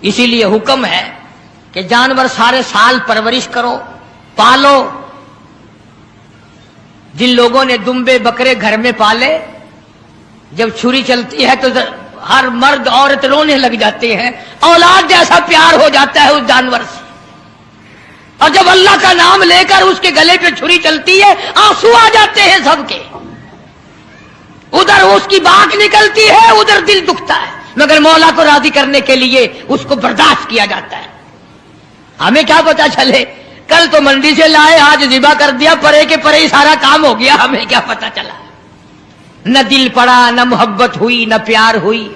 اسی لیے حکم ہے کہ جانور سارے سال پرورش کرو، پالو۔ جن لوگوں نے دمبے بکرے گھر میں پالے، جب چھری چلتی ہے تو ہر مرد عورت رونے لگ جاتے ہیں، اولاد جیسا پیار ہو جاتا ہے اس جانور سے۔ اور جب اللہ کا نام لے کر اس کے گلے پہ چھری چلتی ہے، آنسو آ جاتے ہیں سب کے، ادھر اس کی باک نکلتی ہے، ادھر دل دکھتا ہے، مگر مولا کو راضی کرنے کے لیے اس کو برداشت کیا جاتا ہے۔ ہمیں کیا پتا چلے، کل تو منڈی سے لائے، آج ذبح کر دیا، پرے کے پرے ہی سارا کام ہو گیا، ہمیں کیا پتا چلا؟ نہ دل پڑا، نہ محبت ہوئی، نہ پیار ہوئی۔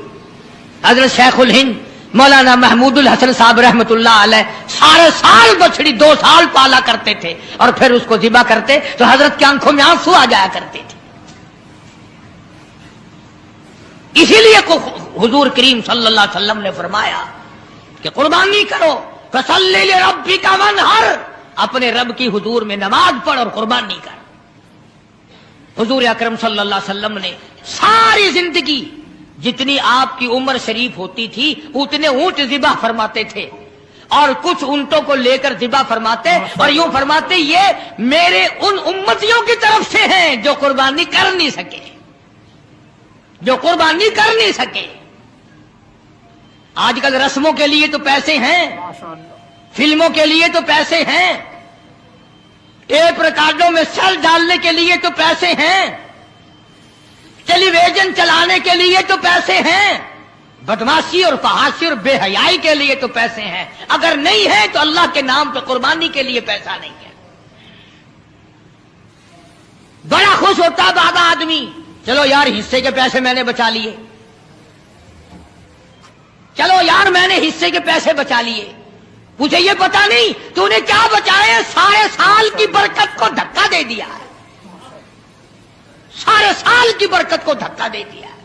حضرت شیخ الہند مولانا محمود الحسن صاحب رحمت اللہ علیہ سارے سال بچڑی 2 سال پالا کرتے تھے، اور پھر اس کو ذبح کرتے تو حضرت کی آنکھوں میں آنسو آ جایا کرتے تھے۔ اسی لیے حضور کریم صلی اللہ علیہ وسلم نے فرمایا کہ قربانی کرو، فصلی لربک وانحر، اپنے رب کی حضور میں نماز پڑھ اور قربانی کر۔ حضور اکرم صلی اللہ علیہ وسلم نے ساری زندگی جتنی آپ کی عمر شریف ہوتی تھی اتنے اونٹ ذبح فرماتے تھے، اور کچھ اونٹوں کو لے کر ذبح فرماتے، اور یوں فرماتے یہ میرے ان امتیوں کی طرف سے ہیں جو قربانی کر نہیں سکے، جو قربانی کر نہیں سکے۔ آج کل رسموں کے لیے تو پیسے ہیں، فلموں کے لیے تو پیسے ہیں، ٹیپ ریکارڈوں میں سیل ڈالنے کے لیے تو پیسے ہیں، ٹیلی ویژن چلانے کے لیے تو پیسے ہیں، بدماشی اور فحاشی اور بے حیائی کے لیے تو پیسے ہیں، اگر نہیں ہے تو اللہ کے نام پہ قربانی کے لیے پیسہ نہیں ہے۔ بڑا خوش ہوتا بابا آدمی، چلو یار حصے کے پیسے میں نے بچا لیے، چلو یار میں نے حصے کے پیسے بچا لیے۔ مجھے یہ پتا نہیں تو نے کیا بچایا، سارے سال کی برکت کو دھکا دے دیا ہے، سارے سال کی برکت کو دھکا دے دیا ہے۔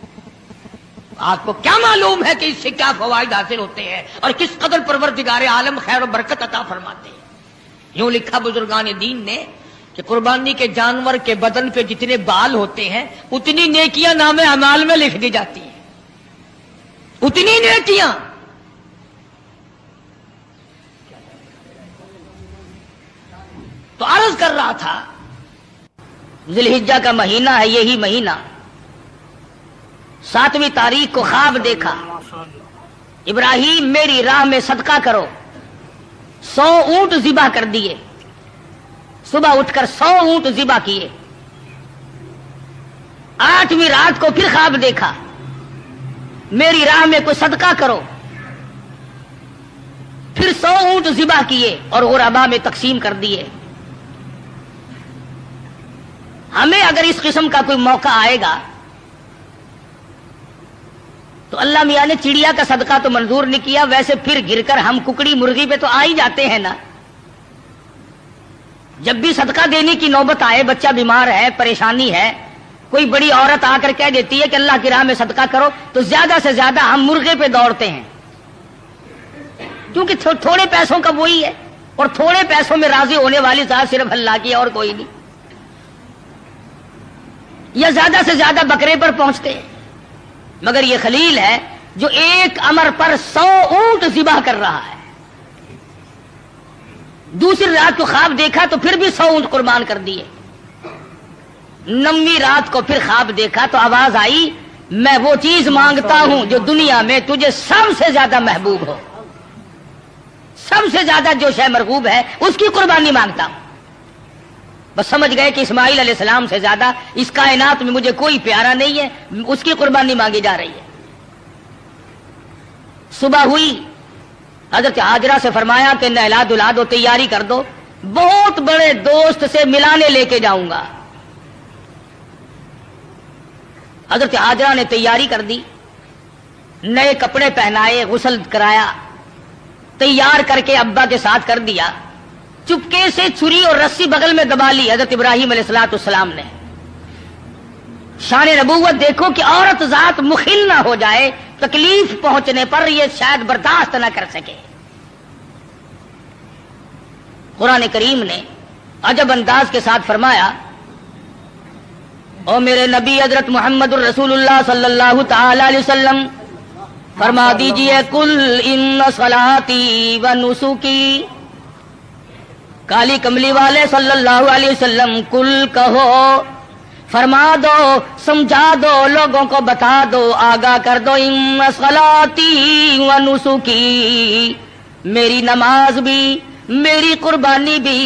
آپ کو کیا معلوم ہے کہ اس سے کیا فوائد حاصل ہوتے ہیں اور کس قدر پروردگار عالم خیر و برکت عطا فرماتے ہیں۔ یوں لکھا بزرگان دین نے کہ قربانی کے جانور کے بدن پہ جتنے بال ہوتے ہیں اتنی نیکیاں نام اعمال میں لکھ دی جاتی ہیں، اتنی نیکیاں۔ تو عرض کر رہا تھا ذی الحجہ کا مہینہ ہے، یہی مہینہ 7ویں تاریخ کو خواب دیکھا، ابراہیم میری راہ میں صدقہ کرو، 100 اونٹ ذبح کر دیے، صبح اٹھ کر 100 اونٹ ذبح کیے۔ 8ویں رات کو پھر خواب دیکھا، میری راہ میں کوئی صدقہ کرو، پھر 100 اونٹ ذبح کیے اور غربا میں تقسیم کر دیے۔ ہمیں اگر اس قسم کا کوئی موقع آئے گا تو اللہ میاں نے چڑیا کا صدقہ تو منظور نہیں کیا، ویسے پھر گر کر ہم ککڑی مرغی پہ تو آ ہی جاتے ہیں نا۔ جب بھی صدقہ دینے کی نوبت آئے، بچہ بیمار ہے، پریشانی ہے، کوئی بڑی عورت آ کر کہہ دیتی ہے کہ اللہ کی راہ میں صدقہ کرو، تو زیادہ سے زیادہ ہم مرغے پہ دوڑتے ہیں، کیونکہ تھوڑے پیسوں کا وہی ہے، اور تھوڑے پیسوں میں راضی ہونے والی ذات صرف اللہ کی ہے اور کوئی نہیں، یا زیادہ سے زیادہ بکرے پر پہنچتے ہیں۔ مگر یہ خلیل ہے جو ایک امر پر 100 اونٹ ذبح کر رہا ہے۔ دوسری رات کو خواب دیکھا تو پھر بھی 100 اونٹ قربان کر دیے۔ 9ویں رات کو پھر خواب دیکھا تو آواز آئی، میں وہ چیز مانگتا ہوں جو دنیا میں تجھے سب سے زیادہ محبوب ہو، سب سے زیادہ جو شے مرغوب ہے اس کی قربانی مانگتا ہوں۔ بس سمجھ گئے کہ اسماعیل علیہ السلام سے زیادہ اس کائنات میں مجھے کوئی پیارا نہیں ہے، اس کی قربانی مانگی جا رہی ہے۔ صبح ہوئی، حضرت ہاجرہ سے فرمایا کہ نہلا دھلا دو، تیاری کر دو، بہت بڑے دوست سے ملانے لے کے جاؤں گا۔ حضرت ہاجرہ نے تیاری کر دی، نئے کپڑے پہنائے، غسل کرایا، تیار کر کے ابا کے ساتھ کر دیا۔ چپکے سے چھری اور رسی بغل میں دبا لی حضرت ابراہیم علیہ السلام نے۔ شان نبوت دیکھو کہ عورت ذات مخل نہ ہو جائے، تکلیف پہنچنے پر یہ شاید برداشت نہ کر سکے۔ قرآن کریم نے عجب انداز کے ساتھ فرمایا، او میرے نبی حضرت محمد الرسول اللہ صلی اللہ تعالی علیہ وسلم، فرما دیجئے کل ان صلاتی و نسکی، کالی کملی والے صلی اللہ علیہ وسلم کل کہو، فرما دو، سمجھا دو، لوگوں کو بتا دو، آگاہ کر دو، ان صلاتی و نسکی، میری نماز بھی، میری قربانی بھی،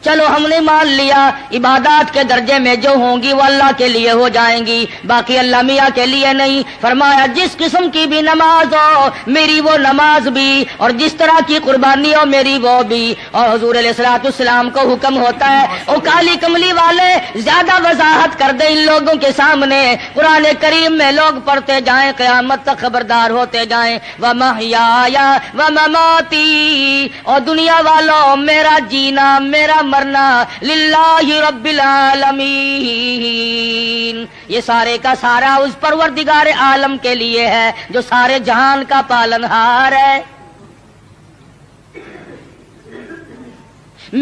چلو ہم نے مان لیا عبادات کے درجے میں جو ہوں گی وہ اللہ کے لیے ہو جائیں گی، باقی اللہ میاں کے لیے نہیں۔ فرمایا جس قسم کی بھی نماز ہو میری وہ نماز بھی، اور جس طرح کی قربانی ہو میری وہ بھی۔ اور حضور علیہ الصلوۃ والسلام کو حکم ہوتا ہے او کالی کملی والے زیادہ وضاحت کر دے ان لوگوں کے سامنے، قرآن کریم میں لوگ پڑھتے جائیں قیامت تک خبردار ہوتے جائیں، وَمَحْيَايَ وَمَمَاتِي، اور دنیا والوں میرا جینا میرا مرنا للہ رب العالمین، یہ سارے کا سارا اس پروردگار عالم کے لیے ہے جو سارے جہان کا پالنہار ہے۔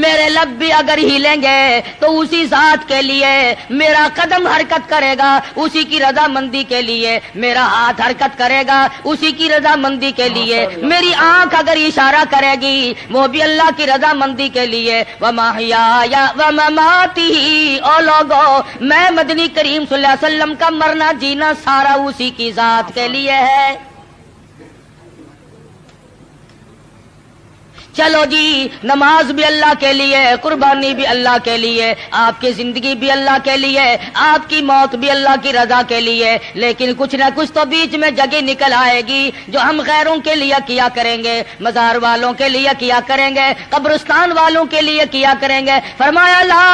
میرے لب بھی اگر ہلیں گے تو اسی ذات کے لیے، میرا قدم حرکت کرے گا اسی کی رضا مندی کے لیے، میرا ہاتھ حرکت کرے گا اسی کی رضا مندی کے لیے، میری آنکھ اگر اشارہ کرے گی وہ بھی اللہ کی رضا مندی کے لیے۔ وَمَحْيَايَ وَمَمَاتِي، او لوگو میں مدنی کریم صلی اللہ علیہ وسلم کا مرنا جینا سارا اسی کی ذات کے لیے ہے۔ چلو جی نماز بھی اللہ کے لیے، قربانی بھی اللہ کے لیے، آپ کی زندگی بھی اللہ کے لیے، آپ کی موت بھی اللہ کی رضا کے لیے، لیکن کچھ نہ کچھ تو بیچ میں جگہ نکل آئے گی جو ہم غیروں کے لیے کیا کریں گے، مزار والوں کے لیے کیا کریں گے، قبرستان والوں کے لیے کیا کریں گے۔ فرمایا لا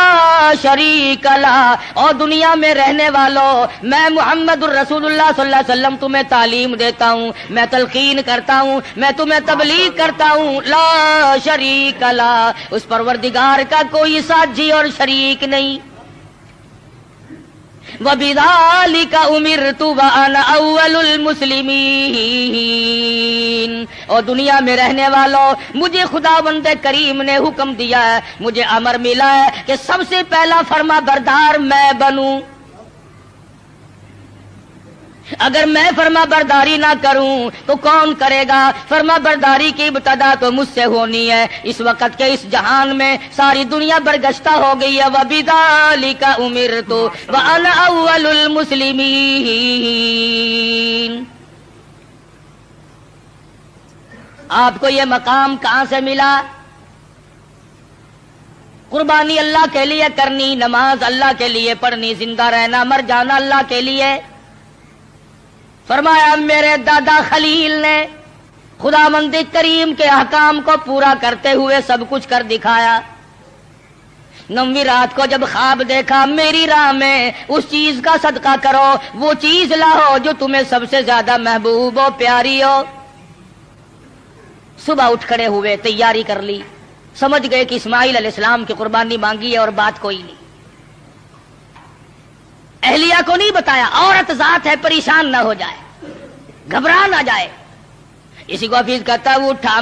شریک لا، اور دنیا میں رہنے والوں میں محمد الرسول اللہ صلی اللہ علیہ وسلم تمہیں تعلیم دیتا ہوں، میں تلقین کرتا ہوں، میں تمہیں تبلیغ کرتا ہوں، لا شریک لا، اس پروردگار کا کوئی ساجی اور شریک نہیں۔ وَبِذَلِكَ أُمِرْتُ وَأَنَا أَوَّلُ الْمُسْلِمِينَ، اور دنیا میں رہنے والوں مجھے خداوند کریم نے حکم دیا ہے، مجھے امر ملا ہے کہ سب سے پہلا فرما بردار میں بنوں۔ اگر میں فرما برداری نہ کروں تو کون کرے گا؟ فرما برداری کی ابتدا تو مجھ سے ہونی ہے۔ اس وقت کے اس جہان میں ساری دنیا برگشتہ ہو گئی ہے۔ وَبِذَلِكَ أُمِرْتُ وَأَنَا أَوَّلُ الْمُسْلِمِينَ، آپ کو یہ مقام کہاں سے ملا؟ قربانی اللہ کے لیے کرنی، نماز اللہ کے لیے پڑھنی، زندہ رہنا مر جانا اللہ کے لیے۔ فرمایا میرے دادا خلیل نے خداوند کریم کے احکام کو پورا کرتے ہوئے سب کچھ کر دکھایا۔ 9ویں رات کو جب خواب دیکھا میری راہ میں اس چیز کا صدقہ کرو، وہ چیز لاؤ جو تمہیں سب سے زیادہ محبوب ہو پیاری ہو۔ صبح اٹھ کھڑے ہوئے، تیاری کر لی، سمجھ گئے کہ اسماعیل علیہ السلام کی قربانی مانگی ہے اور بات کوئی نہیں۔ اہلیہ کو نہیں بتایا، عورت ذات ہے پریشان نہ ہو جائے، گھبرا نہ جائے۔ اسی کو حفیظ کہتا ہے اٹھا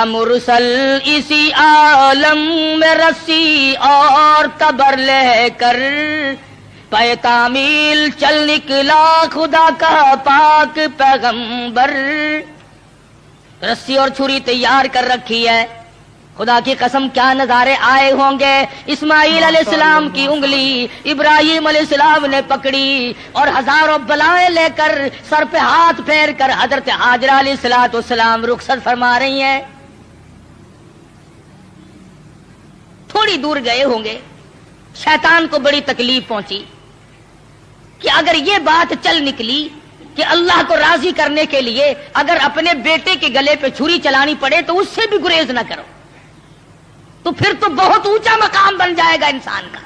مرسل اسی عالم میں رسی اور تبر لے کر، پے تعمیل چل نکلا خدا کا پاک پیغمبر۔ رسی اور چھری تیار کر رکھی ہے، خدا کی قسم کیا نظارے آئے ہوں گے۔ اسماعیل علیہ السلام کی انگلی ابراہیم علیہ السلام نے پکڑی اور ہزاروں بلائیں لے کر سر پہ ہاتھ پھیر کر حضرت ہاجرہ علیہ السلام رخصت فرما رہی ہیں۔ تھوڑی دور گئے ہوں گے، شیطان کو بڑی تکلیف پہنچی کہ اگر یہ بات چل نکلی کہ اللہ کو راضی کرنے کے لیے اگر اپنے بیٹے کے گلے پہ چھری چلانی پڑے تو اس سے بھی گریز نہ کرو، تو پھر تو بہت اونچا مقام بن جائے گا انسان کا۔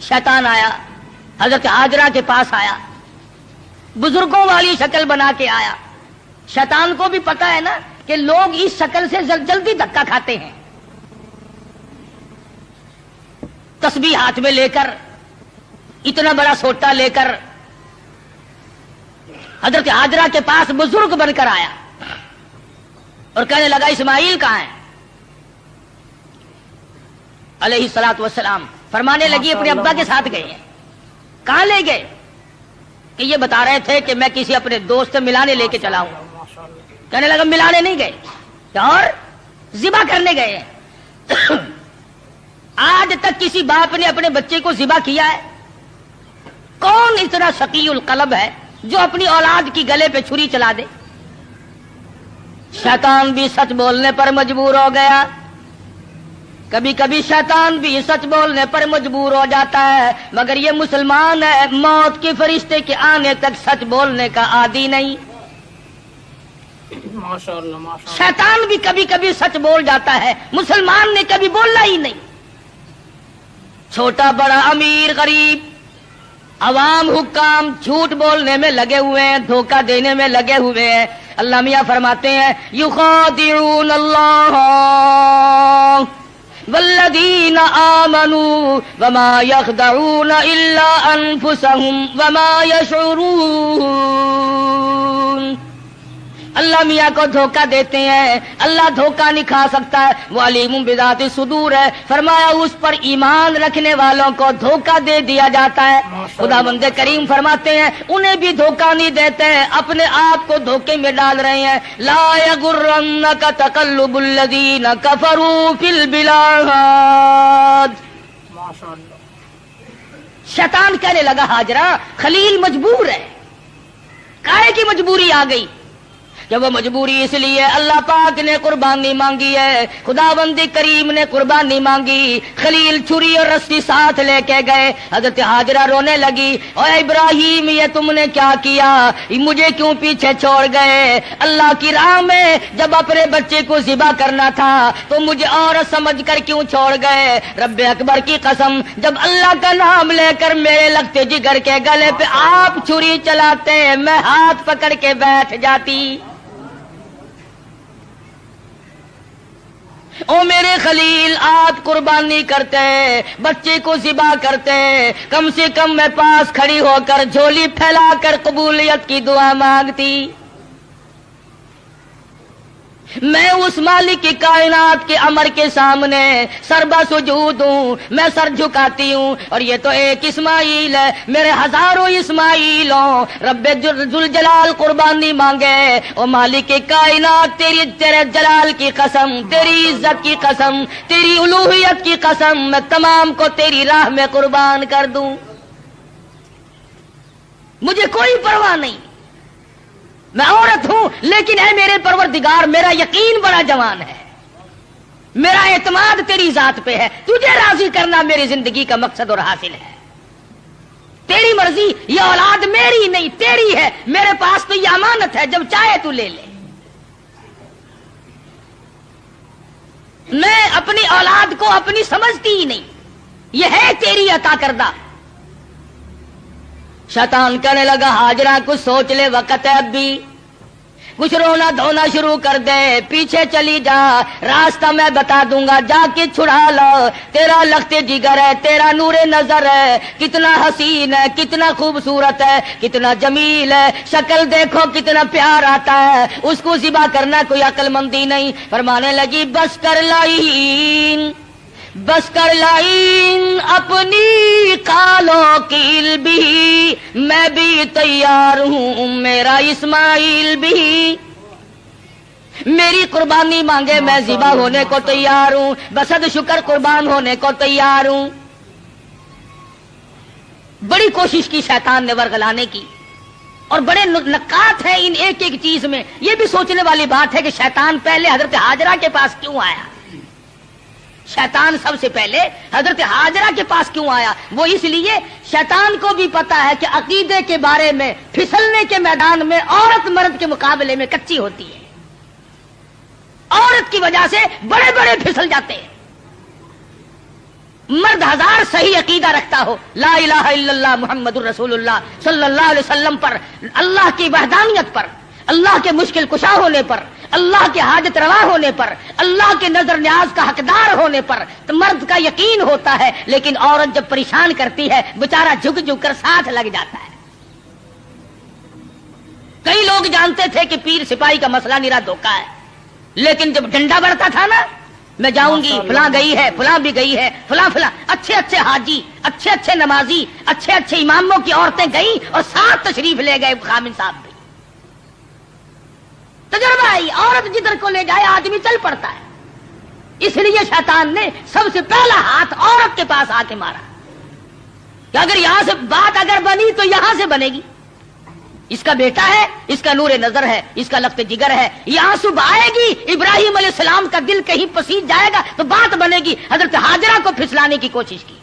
شیطان آیا، حضرت ہاجرہ کے پاس آیا، بزرگوں والی شکل بنا کے آیا۔ شیطان کو بھی پتا ہے نا کہ لوگ اس شکل سے جلدی دھکا کھاتے ہیں۔ تسبیح ہاتھ میں لے کر، اتنا بڑا سوٹا لے کر حضرت ہاجرہ کے پاس بزرگ بن کر آیا اور کہنے لگا اسماعیل کہاں ہے؟ علیہ الصلوۃ والسلام فرمانے لگی اپنے ابا کے ساتھ گئے ہیں۔ کہاں لے گئے؟ کہ یہ بتا رہے تھے کہ میں کسی اپنے دوست سے ملانے لے کے چلا ہوں. کہنے لگا ملانے نہیں گئے اور ذبح کرنے گئے ہیں. آج تک کسی باپ نے اپنے بچے کو ذبح کیا ہے؟ کون اتنا شقی القلب ہے جو اپنی اولاد کی گلے پہ چھری چلا دے؟ شیطان بھی سچ بولنے پر مجبور ہو گیا. کبھی کبھی شیطان بھی سچ بولنے پر مجبور ہو جاتا ہے، مگر یہ مسلمان ہے، موت کے فرشتے کے آنے تک سچ بولنے کا عادی نہیں. شیطان بھی کبھی کبھی سچ بول جاتا ہے، مسلمان نے کبھی بولنا ہی نہیں. چھوٹا بڑا امیر غریب عوام حکام جھوٹ بولنے میں لگے ہوئے ہیں، دھوکہ دینے میں لگے ہوئے ہیں. اللہ میاں فرماتے ہیں یخادعون اللہ والذین آمنوا وما یخدعون الا انفسهم وما یشعرون. اللہ میاں کو دھوکہ دیتے ہیں، اللہ دھوکہ نہیں کھا سکتا ہے، وہ علیم بذات الصدور ہے. فرمایا اس پر ایمان رکھنے والوں کو دھوکہ دے دیا جاتا ہے. خداوند کریم فرماتے ہیں انہیں بھی دھوکہ نہیں دیتے ہیں، اپنے آپ کو دھوکے میں ڈال رہے ہیں. لا یغرنک تقلب الذین کفروا فی البلاد. شیطان کہنے لگا ہاجرہ خلیل مجبور ہے. کاہے کی مجبوری آ گئی؟ جب وہ مجبوری اس لیے اللہ پاک نے قربانی مانگی ہے، خداوند کریم نے قربانی مانگی. خلیل چھری اور رسی ساتھ لے کے گئے. حضرت ہاجرہ رونے لگی، اے ابراہیم یہ تم نے کیا کیا؟ مجھے کیوں پیچھے چھوڑ گئے؟ اللہ کی راہ میں جب اپنے بچے کو ذبح کرنا تھا تو مجھے عورت سمجھ کر کیوں چھوڑ گئے؟ رب اکبر کی قسم، جب اللہ کا نام لے کر میرے لگتے جگر کے گلے پہ آپ چھری چلاتے میں ہاتھ پکڑ کے بیٹھ جاتی. او میرے خلیل آپ قربانی کرتے، بچے کو ذبح کرتے، کم سے کم میں پاس کھڑی ہو کر جھولی پھیلا کر قبولیت کی دعا مانگتی. میں اس مالک کی کائنات کے امر کے سامنے سربا سجود ہوں، میں سر جھکاتی ہوں. اور یہ تو ایک اسماعیل ہے، میرے ہزاروں اسماعیل ہوں. رب ذوالجلال قربانی مانگے. او مالک کی کائنات تیرے جلال کی قسم، تیری عزت کی قسم، تیری الوہیت کی قسم، میں تمام کو تیری راہ میں قربان کر دوں. مجھے کوئی پرواہ نہیں، میں عورت ہوں، لیکن اے میرے پروردگار میرا یقین بڑا جوان ہے، میرا اعتماد تیری ذات پہ ہے. تجھے راضی کرنا میری زندگی کا مقصد اور حاصل ہے. تیری مرضی، یہ اولاد میری نہیں تیری ہے، میرے پاس تو یہ امانت ہے، جب چاہے تو لے لے. میں اپنی اولاد کو اپنی سمجھتی ہی نہیں، یہ ہے تیری عطا کردہ. شیطان کہنے لگا ہاجرہ کچھ سوچ لے، وقت ہے اب بھی. کچھ رونا دھونا شروع کر دے، پیچھے چلی جا، راستہ میں بتا دوں گا، جا کے چھڑا لو. تیرا لختے جگر ہے، تیرا نور نظر ہے، کتنا حسین ہے، کتنا خوبصورت ہے، کتنا جمیل ہے، شکل دیکھو کتنا پیار آتا ہے. اس کو ذبح کرنا کوئی عقل مندی نہیں. فرمانے لگی بس کر لائن، بس کر لائن اپنی کالوں کیل بھی، میں بھی تیار ہوں، میرا اسماعیل بھی. میری قربانی مانگے میں ذبح ہونے کو تیار ہوں، بسد شکر قربان ہونے کو تیار ہوں. بڑی کوشش کی شیطان نے ورغلانے کی، اور بڑے نکات ہیں ان ایک ایک چیز میں. یہ بھی سوچنے والی بات ہے کہ شیطان پہلے حضرت ہاجرہ کے پاس کیوں آیا؟ شیطان سب سے پہلے حضرت ہاجرہ کے پاس کیوں آیا؟ وہ اس لیے شیطان کو بھی پتا ہے کہ عقیدے کے بارے میں پھسلنے کے میدان میں عورت مرد کے مقابلے میں کچی ہوتی ہے. عورت کی وجہ سے بڑے بڑے پھسل جاتے ہیں. مرد ہزار صحیح عقیدہ رکھتا ہو، لا الہ الا اللہ محمد الرسول اللہ صلی اللہ علیہ وسلم پر، اللہ کی وحدانیت پر، اللہ کے مشکل کشا ہونے پر، اللہ کے حاجت روا ہونے پر، اللہ کے نظر نیاز کا حقدار ہونے پر تو مرد کا یقین ہوتا ہے. لیکن عورت جب پریشان کرتی ہے بیچارہ جھک جھک کر ساتھ لگ جاتا ہے. کئی لوگ جانتے تھے کہ پیر سپاہی کا مسئلہ نرا دھوکہ ہے، لیکن جب ڈنڈا بڑھتا تھا نا میں جاؤں گی، فلاں گئی ہے، فلاں بھی گئی ہے، فلاں فلاں اچھے اچھے حاجی، اچھے اچھے نمازی، اچھے اچھے اماموں کی عورتیں گئیں اور ساتھ تشریف لے گئے خامن صاحب بھی۔ تجربہ ہے، عورت جدھر کو لے جائے آدمی چل پڑتا ہے۔ اس لیے شیطان نے سب سے پہلا ہاتھ عورت کے پاس آ کے مارا کہ اگر یہاں سے بات اگر بنی تو یہاں سے بنے گی، اس کا بیٹا ہے، اس کا نور نظر ہے، اس کا لخت جگر ہے، یہاں صبح آئے گی، ابراہیم علیہ السلام کا دل کہیں پسیج جائے گا تو بات بنے گی۔ حضرت ہاجرہ کو پھسلانے کی کوشش کی۔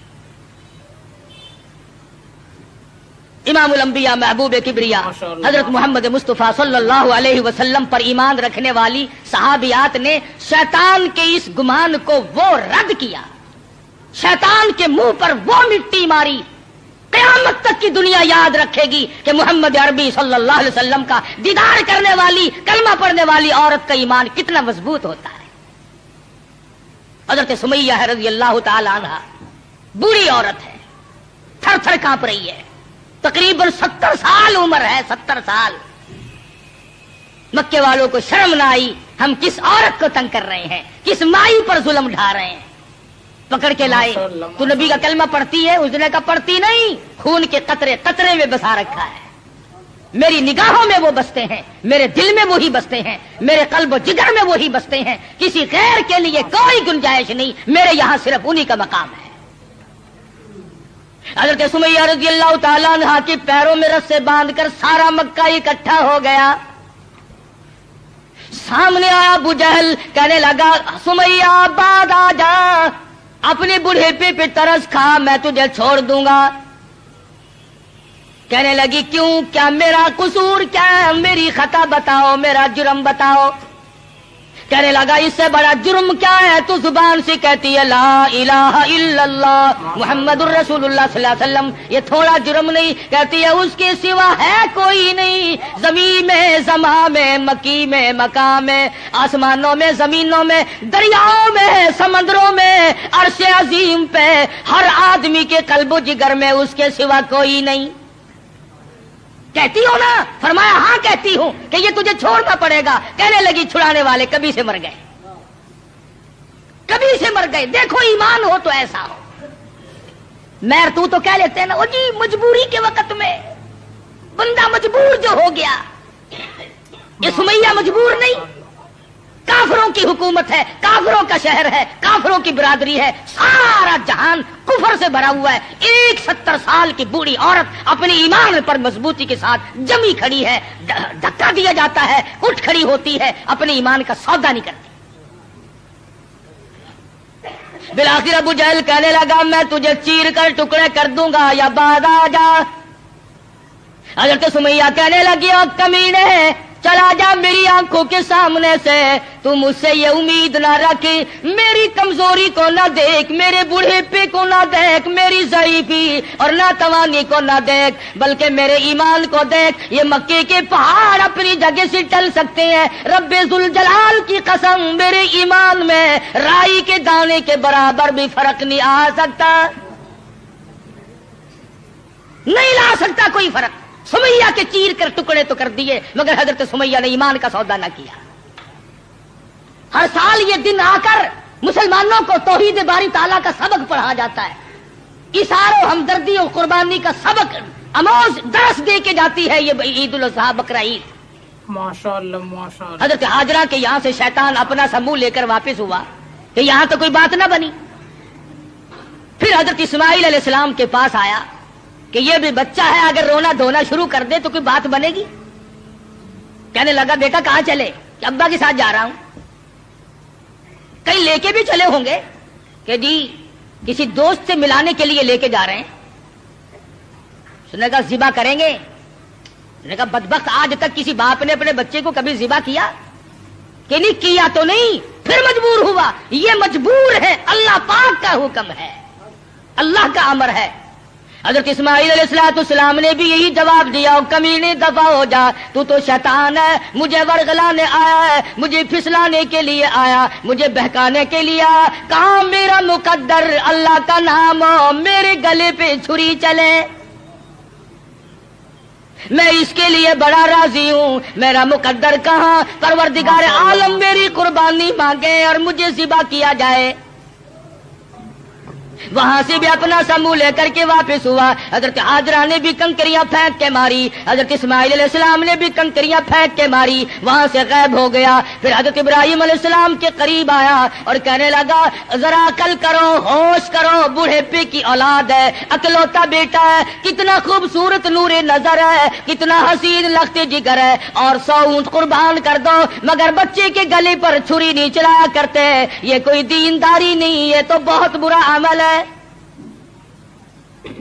امام الانبیاء محبوب کبریا حضرت محمد مصطفیٰ صلی اللہ علیہ وسلم پر ایمان رکھنے والی صحابیات نے شیطان کے اس گمان کو وہ رد کیا، شیطان کے منہ پر وہ مٹی ماری۔ قیامت تک کی دنیا یاد رکھے گی کہ محمد عربی صلی اللہ علیہ وسلم کا دیدار کرنے والی، کلمہ پڑھنے والی عورت کا ایمان کتنا مضبوط ہوتا ہے۔ حضرت سمیہ ہے رضی اللہ تعالی عنہا، بوڑھی عورت ہے، تھر تھر کانپ رہی ہے، تقریباً 70 سال عمر ہے، 70 سال۔ مکے والوں کو شرم نہ آئی، ہم کس عورت کو تنگ کر رہے ہیں، کس مائی پر ظلم ڈھا رہے ہیں۔ پکڑ کے لائے، تو نبی کا کلمہ پڑھتی ہے؟ اس نے کہا پڑھتی نہیں، خون کے قطرے قطرے میں بسا رکھا ہے، میری نگاہوں میں وہ بستے ہیں، میرے دل میں وہی بستے ہیں، میرے قلب و جگر میں وہی بستے ہیں، کسی غیر کے لیے کوئی گنجائش نہیں، میرے یہاں صرف انہی کا مقام ہے۔ حضرت سمیہ رضی اللہ تعالیٰ عنہا کے پیروں میں رسے باندھ کر سارا مکہ اکٹھا ہو گیا۔ سامنے آیا ابو جہل، کہنے لگا سمیہ بعد آ جا، اپنے بڑھیپے پہ ترس کھا، میں تجھے چھوڑ دوں گا۔ کہنے لگی کیوں، کیا میرا قصور کیا ہے، میری خطا بتاؤ، میرا جرم بتاؤ۔ کہنے لگا اس سے بڑا جرم کیا ہے، تو زبان سے کہتی ہے لا الہ الا اللہ محمد الرسول اللہ صلی اللہ علیہ وسلم، یہ تھوڑا جرم نہیں، کہتی ہے اس کے سوا ہے کوئی نہیں، زمین میں، زماں میں، مکی میں، مقام میں، آسمانوں میں، زمینوں میں، دریاؤں میں، سمندروں میں، عرش عظیم پہ، ہر آدمی کے قلب و جگر میں اس کے سوا کوئی نہیں۔ کہتی ہو نا؟ فرمایا ہاں کہتی ہوں، کہ یہ تجھے چھوڑنا پڑے گا۔ کہنے لگی چھڑانے والے کبھی سے مر گئے، کبھی سے مر گئے، دیکھو ایمان ہو تو ایسا ہو۔ میر تو کہہ لیتے ہیں نا، وہ جی مجبوری کے وقت میں بندہ مجبور جو ہو گیا، یہ سمیہ مجبور نہیں، کافروں کی حکومت ہے، کافروں کا شہر ہے، کافروں کی برادری ہے، سارا جہان کفر سے بھرا ہوا ہے، ایک 70 سال کی بوڑھی عورت اپنے ایمان پر مضبوطی کے ساتھ جمی کھڑی ہے، دھکا دیا جاتا ہے، اٹھ کھڑی ہوتی ہے، اپنے ایمان کا سودا نہیں کرتی۔ بالآخر ابو جہل کہنے لگا میں تجھے چیر کر ٹکڑے کر دوں گا یا بعد آ جا۔ حضرت سمیہ کہنے لگی او کمینے، چلا جا میری آنکھوں کے سامنے سے، تو مجھ سے یہ امید نہ رکھ، میری کمزوری کو نہ دیکھ، میرے بوڑھیپے کو نہ دیکھ، میری ضعیفی اور ناتوانی کو نہ دیکھ، بلکہ میرے ایمان کو دیکھ۔ یہ مکے کے پہاڑ اپنی جگہ سے ٹل سکتے ہیں، رب ذوالجلال کی قسم میرے ایمان میں رائی کے دانے کے برابر بھی فرق نہیں آ سکتا، نہیں لا سکتا کوئی فرق۔ سمیہ کے چیر کر ٹکڑے تو کر دیے، مگر حضرت سمیہ نے ایمان کا سودا نہ کیا۔ ہر سال یہ دن آ کر مسلمانوں کو توحید باری تعالیٰ کا سبق پڑھا جاتا ہے، اثار و ہمدردی اور قربانی کا سبق اموز درس دے کے جاتی ہے یہ عید الاضحیٰ بقرہ عید۔ ماشاءاللہ ماشاءاللہ۔ حضرت ہاجرہ کے یہاں سے شیطان اپنا سا منہ لے کر واپس ہوا کہ یہاں تو کوئی بات نہ بنی۔ پھر حضرت اسماعیل علیہ السلام کے پاس آیا کہ یہ بھی بچہ ہے، اگر رونا دھونا شروع کر دے تو کوئی بات بنے گی۔ کہنے لگا بیٹا کہاں چلے؟ کہ ابا کے ساتھ جا رہا ہوں۔ کہیں لے کے بھی چلے ہوں گے کہ جی کسی دوست سے ملانے کے لیے لے کے جا رہے ہیں۔ اس نے کہا ذبح کریں گے؟ اس نے کہا بدبخت آج تک کسی باپ نے اپنے بچے کو کبھی ذبح کیا کہ نہیں کیا؟ تو نہیں، پھر مجبور ہوا۔ یہ مجبور ہے، اللہ پاک کا حکم ہے، اللہ کا امر ہے۔ حضرت اسماعیل علیہ السلام نے بھی یہی جواب دیا، کمینے دفع ہو جا، تو شیطان ہے، مجھے ورغلانے آیا ہے، مجھے پھسلانے کے لیے آیا، مجھے بہکانے کے لیے آیا۔ کہاں میرا مقدر اللہ کا نام ہو، میرے گلے پہ چھری چلے۔ میں اس کے لیے بڑا راضی ہوں، میرا مقدر کہاں پروردگار عالم میری قربانی مانگے اور مجھے ذبح کیا جائے۔ وہاں سے بھی اپنا سمو لے کر کے واپس ہوا۔ حضرت حاجرہ نے بھی کنکریاں پھینک کے ماری، حضرت اسماعیل علیہ السلام نے بھی کنکریاں پھینک کے ماری، وہاں سے غائب ہو گیا۔ پھر حضرت ابراہیم علیہ السلام کے قریب آیا اور کہنے لگا ذرا عقل کرو، ہوش کرو، بوڑھے کی اولاد ہے، اکلوتا بیٹا ہے، کتنا خوبصورت نور نظر ہے، کتنا حسین لخت جگر ہے، اور 100 اونٹ قربان کر دو مگر بچے کے گلے پر چھری نہیں چلایا کرتے، یہ کوئی دینداری نہیں، یہ تو بہت برا عمل ہے۔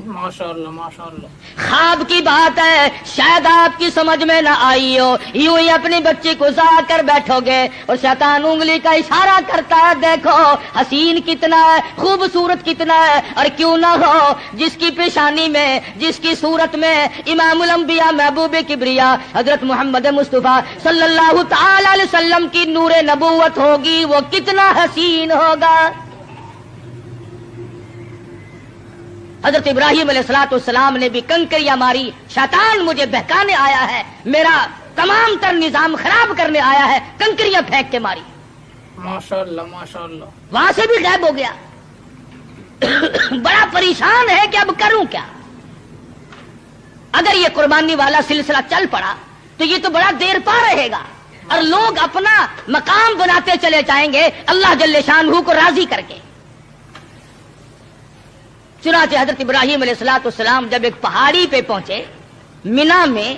ماشاءاللہ ماشاءاللہ، خواب کی بات ہے، شاید آپ کی سمجھ میں نہ آئی ہو، یوں ہی اپنے بچے کو ضائع کر بیٹھو گے اور شیطان انگلی کا اشارہ کرتا ہے، دیکھو حسین کتنا ہے، خوبصورت کتنا ہے، اور کیوں نہ ہو جس کی پیشانی میں، جس کی صورت میں امام الانبیاء محبوب کبریا حضرت محمد مصطفیٰ صلی اللہ تعالی علیہ وسلم کی نور نبوت ہوگی، وہ کتنا حسین ہوگا۔ حضرت ابراہیم علیہ السلام نے بھی کنکریاں ماری، شیطان مجھے بہکانے آیا ہے، میرا تمام تر نظام خراب کرنے آیا ہے، کنکریاں پھینک کے ماری، ماشاءاللہ ماشاءاللہ، وہاں سے بھی غائب ہو گیا۔ بڑا پریشان ہے کہ اب کروں کیا؟ اگر یہ قربانی والا سلسلہ چل پڑا تو یہ تو بڑا دیر پا رہے گا اور لوگ اپنا مقام بناتے چلے جائیں گے اللہ جل شانہ کو راضی کر کے۔ چنانچہ حضرت ابراہیم علیہ السلام جب ایک پہاڑی پہ پہنچے مینا میں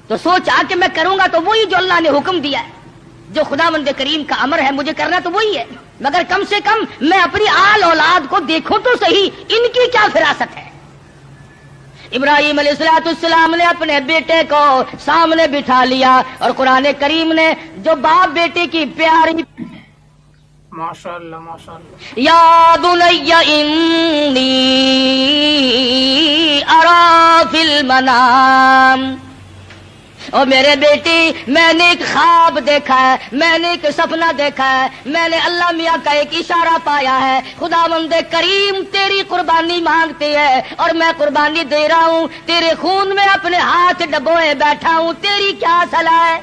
تو سوچا کہ میں کروں گا تو وہی جو اللہ نے حکم دیا ہے، جو خداوند کریم کا امر ہے مجھے کرنا تو وہی ہے، مگر کم سے کم میں اپنی آل اولاد کو دیکھوں تو صحیح، ان کی کیا فراست ہے۔ ابراہیم علیہ السلام نے اپنے بیٹے کو سامنے بٹھا لیا اور قرآن کریم نے جو باپ بیٹے کی پیاری ماشاءاللہ ماشاءاللہ، یا بنی انی ارا فی المنام، اور میرے بیٹی میں نے ایک خواب دیکھا ہے، میں نے ایک سپنا دیکھا ہے، میں نے اللہ میاں کا ایک اشارہ پایا ہے، خداوند کریم تیری قربانی مانگتی ہے اور میں قربانی دے رہا ہوں، تیرے خون میں اپنے ہاتھ ڈبوئے بیٹھا ہوں، تیری کیا صلاح ہے؟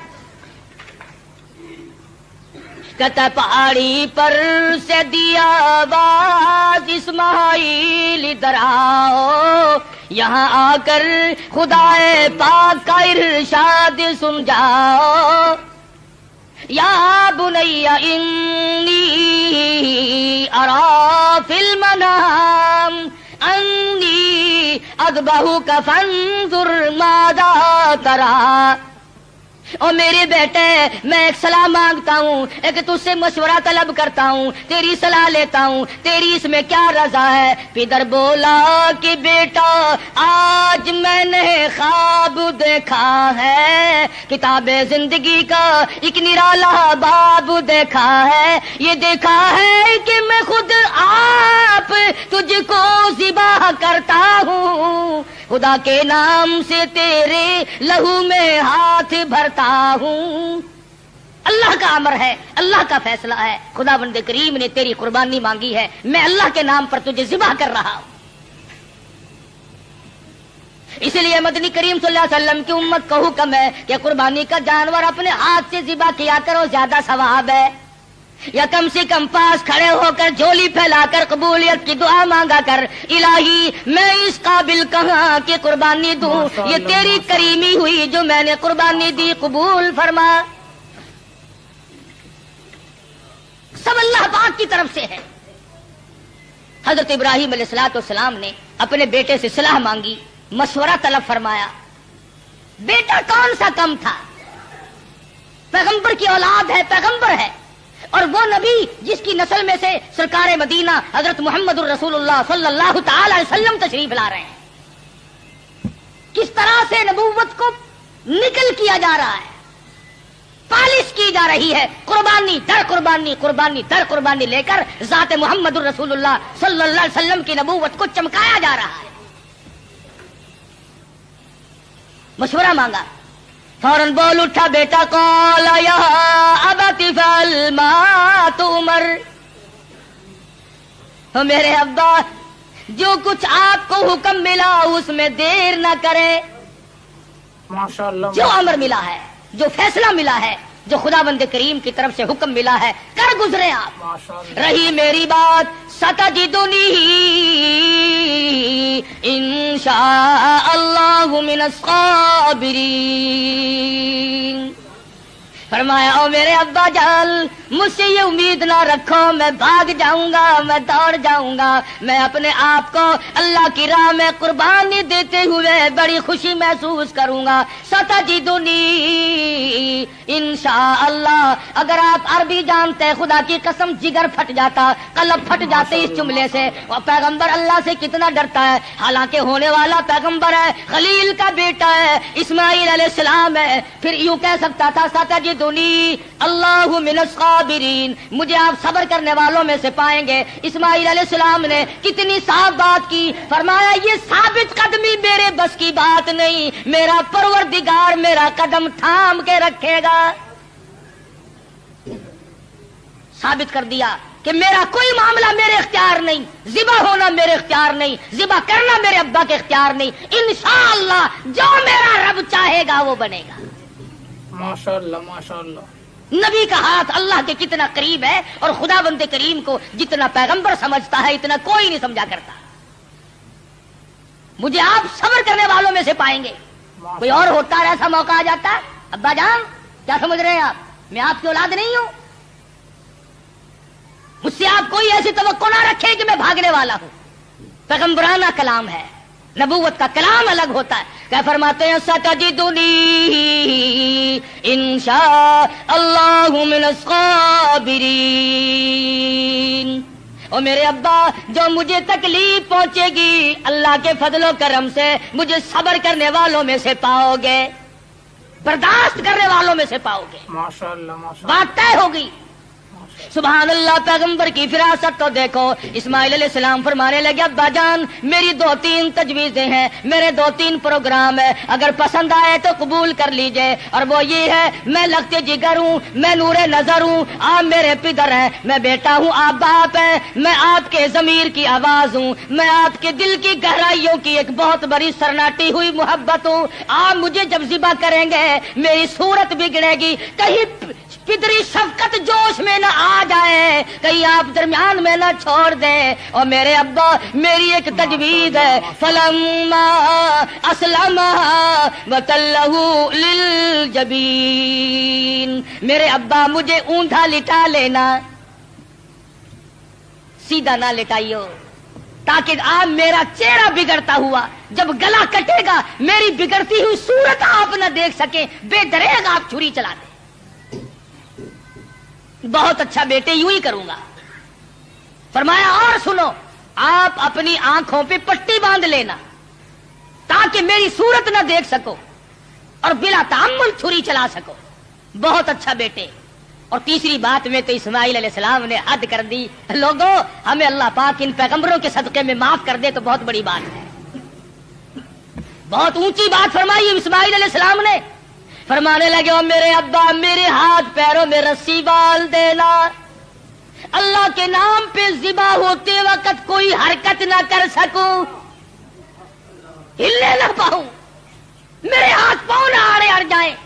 کہتا پہاڑی پر سے دیا آواز اسماعیل ادھر آؤ، یہاں آ کر خدائے پاک کا ارشاد سن جاؤ، یا بنی انی ارا فی المنام انی اذبحک فانظر ماذا تری، اور میرے بیٹے میں ایک صلاح مانگتا ہوں، ایک تجھ سے مشورہ طلب کرتا ہوں، تیری صلاح لیتا ہوں، تیری اس میں کیا رضا ہے؟ پدر بولا کہ بیٹا آج میں نے خواب دیکھا ہے، کتاب زندگی کا ایک نرالا باب دیکھا ہے، یہ دیکھا ہے کہ میں خود آپ تجھ کو ذبح کرتا ہوں، خدا کے نام سے تیرے لہو میں ہاتھ بھرتا ہوں۔ اللہ کا امر ہے، اللہ کا فیصلہ ہے، خداوند کریم نے تیری قربانی مانگی ہے، میں اللہ کے نام پر تجھے ذبح کر رہا ہوں۔ اسی لیے مدنی کریم صلی اللہ علیہ وسلم کی امت کو حکم ہے کہ قربانی کا جانور اپنے ہاتھ سے ذبح کیا کرو، زیادہ ثواب ہے، یا کم سے کم پاس کھڑے ہو کر جھولی پھیلا کر قبولیت کی دعا مانگا کر، الہی میں اس قابل کہاں کہ قربانی دوں، یہ تیری کریمی ہوئی جو میں نے قربانی دی، قبول فرما۔ سب اللہ پاک کی طرف سے ہے۔ حضرت ابراہیم علیہ السلام نے اپنے بیٹے سے صلاح مانگی، مشورہ طلب فرمایا۔ بیٹا کون سا کم تھا، پیغمبر کی اولاد ہے، پیغمبر ہے، اور وہ نبی جس کی نسل میں سے سرکار مدینہ حضرت محمد الرسول اللہ صلی اللہ تعالی علیہ وسلم تشریف لا رہے ہیں، کس طرح سے نبوت کو نکل کیا جا رہا ہے، پالش کی جا رہی ہے، قربانی در قربانی، قربانی در قربانی لے کر ذات محمد الرسول اللہ صلی اللہ علیہ وسلم کی نبوت کو چمکایا جا رہا ہے۔ مشورہ مانگا، فوراً بول اٹھا بیٹا، قال یا ابت افعل ما تؤمر، میرے ابا جو کچھ آپ کو حکم ملا اس میں دیر نہ کرے، माशाअल्लाह जो अमर मिला है, जो फैसला मिला है, जो खुदा बंदे करीम की तरफ से हुक्म मिला है, कर गुजरे आप। माशाअल्लाह रही मेरी बात सतजिदुनी इंशाअल्लाहु मिनस साबिरीन। फरमाया ओ मेरे अब्बा जान, मुझसे ये उम्मीद ना रखो मैं भाग जाऊंगा, मैं दौड़ जाऊंगा। मैं अपने आप को अल्लाह की राह में कुर्बानी देते हुए बड़ी खुशी महसूस करूंगा। सतजिदुनी इंशाअल्लाह। अगर आप अरबी जानते हैं, खुदा की कसम जिगर फट जाता, कलब फट जाते इस जुमले से। और पैगंबर अल्लाह से कितना डरता है, हालांकि होने वाला पैगंबर है, खलील का बेटा है, इस्माइल अलैहिस्सलाम है। फिर यूं कह सकता था सतजिदुनी अल्लाहु मिनस साबिरीन, मुझे आप सब्र करने वालों में से पाएंगे। इस्माइल अलैहिस्सलाम ने कितनी साफ बात की, फरमाया ये साबित कदमी मेरे बस की बात नहीं, मेरा परवरदिगार मेरा कदम थाम के रखेगा। साबित कर दिया कि मेरा कोई मामला मेरे इख्तियार नहीं, ज़िबा होना मेरे इख्तियार नहीं, ज़िबा करना मेरे अब्बा के इख्तियार नहीं। इंशाअल्लाह जो मेरा रब चाहेगा वो बनेगा। माशाअल्लाह माशाअल्लाह। नबी का हाथ अल्लाह के कितना करीब है, और खुदा बंदे करीम को जितना पैगंबर समझता है इतना कोई नहीं समझा करता। मुझे आप सब्र करने वालों में से पाएंगे। कोई और होता है ऐसा मौका आ जाता है, अब्बा जान क्या समझ रहे हैं आप, मैं आपकी औलाद नहीं हूं, मुझसे आप कोई ऐसी तवक्को ना रखे कि मैं भागने वाला हूं। पैगंबराना कलाम है, नबूवत का कलाम अलग होता है। क्या फरमाते हैं सतजिदुनी इंशाअल्लाहु मिनस साबिरीन। और मेरे अब्बा जो मुझे तकलीफ पहुंचेगी अल्लाह के फजलो करम से मुझे सब्र करने वालों में से पाओगे, बर्दाश्त करने वालों में से पाओगे। माशाअल्लाह माशाअल्लाह। बात तय होगी। सुभान अल्लाह। पैगंबर की फिरासत तो देखो। इस्माइल अलैहिस्सलाम फरमाने लगे अब्बा जान मेरी 2-3 तजवीजें हैं, मेरे 2-3 प्रोग्राम है, अगर पसंद आए तो कबूल कर लीजिए। और वो ये है, मैं लगते जिगर हूँ, मैं नूरे नजर हूँ, आप मेरे पिदर हैं, मैं बेटा हूँ, आप बाप हैं, मैं आपके जमीर की आवाज हूँ, मैं आपके दिल की गहराइयों की एक बहुत बड़ी सरनाटी हुई मोहब्बत हूँ। आप मुझे जब ज़िबा करेंगे मेरी सूरत बिगड़ेगी, कहीं पितरी शफकत जोश में न आ जाए, कहीं आप दरमियान में न छोड़ दे। और मेरे अब्बा मेरी एक तजवीज है, फलम्मा अस्लमा वतल्लहु लिल जबीन। मेरे अब्बा मुझे ऊंधा लिटा लेना, सीधा ना लिटाइयो, ताकि आप मेरा चेहरा बिगड़ता हुआ जब गला कटेगा मेरी बिगड़ती हुई सूरत आप न देख सके, बेदरेग आप छुरी चला दे। बहुत अच्छा बेटे, यूं ही करूंगा। फरमाया और सुनो, आप अपनी आंखों पे पट्टी बांध लेना ताकि मेरी सूरत न देख सको और बिला तामुल छुरी चला सको। बहुत अच्छा बेटे। और तीसरी बात में तो इस्माइल अलैहिस्सलाम ने हद कर दी। लोगों हमें अल्लाह पाक इन पैगंबरों के सदके में माफ कर दे तो बहुत बड़ी बात है। बहुत ऊंची बात फरमाई इस्माइल अलैहिस्सलाम ने। फरमाने लगे ओ मेरे अब्बा मेरे हाथ पैरों में रस्सी बाल देना, अल्लाह के नाम पे ज़िबा होते वक्त कोई हरकत ना कर सकूं, हिलने ना पाऊं, मेरे हाथ पांव ना आड़े अड़ जाए।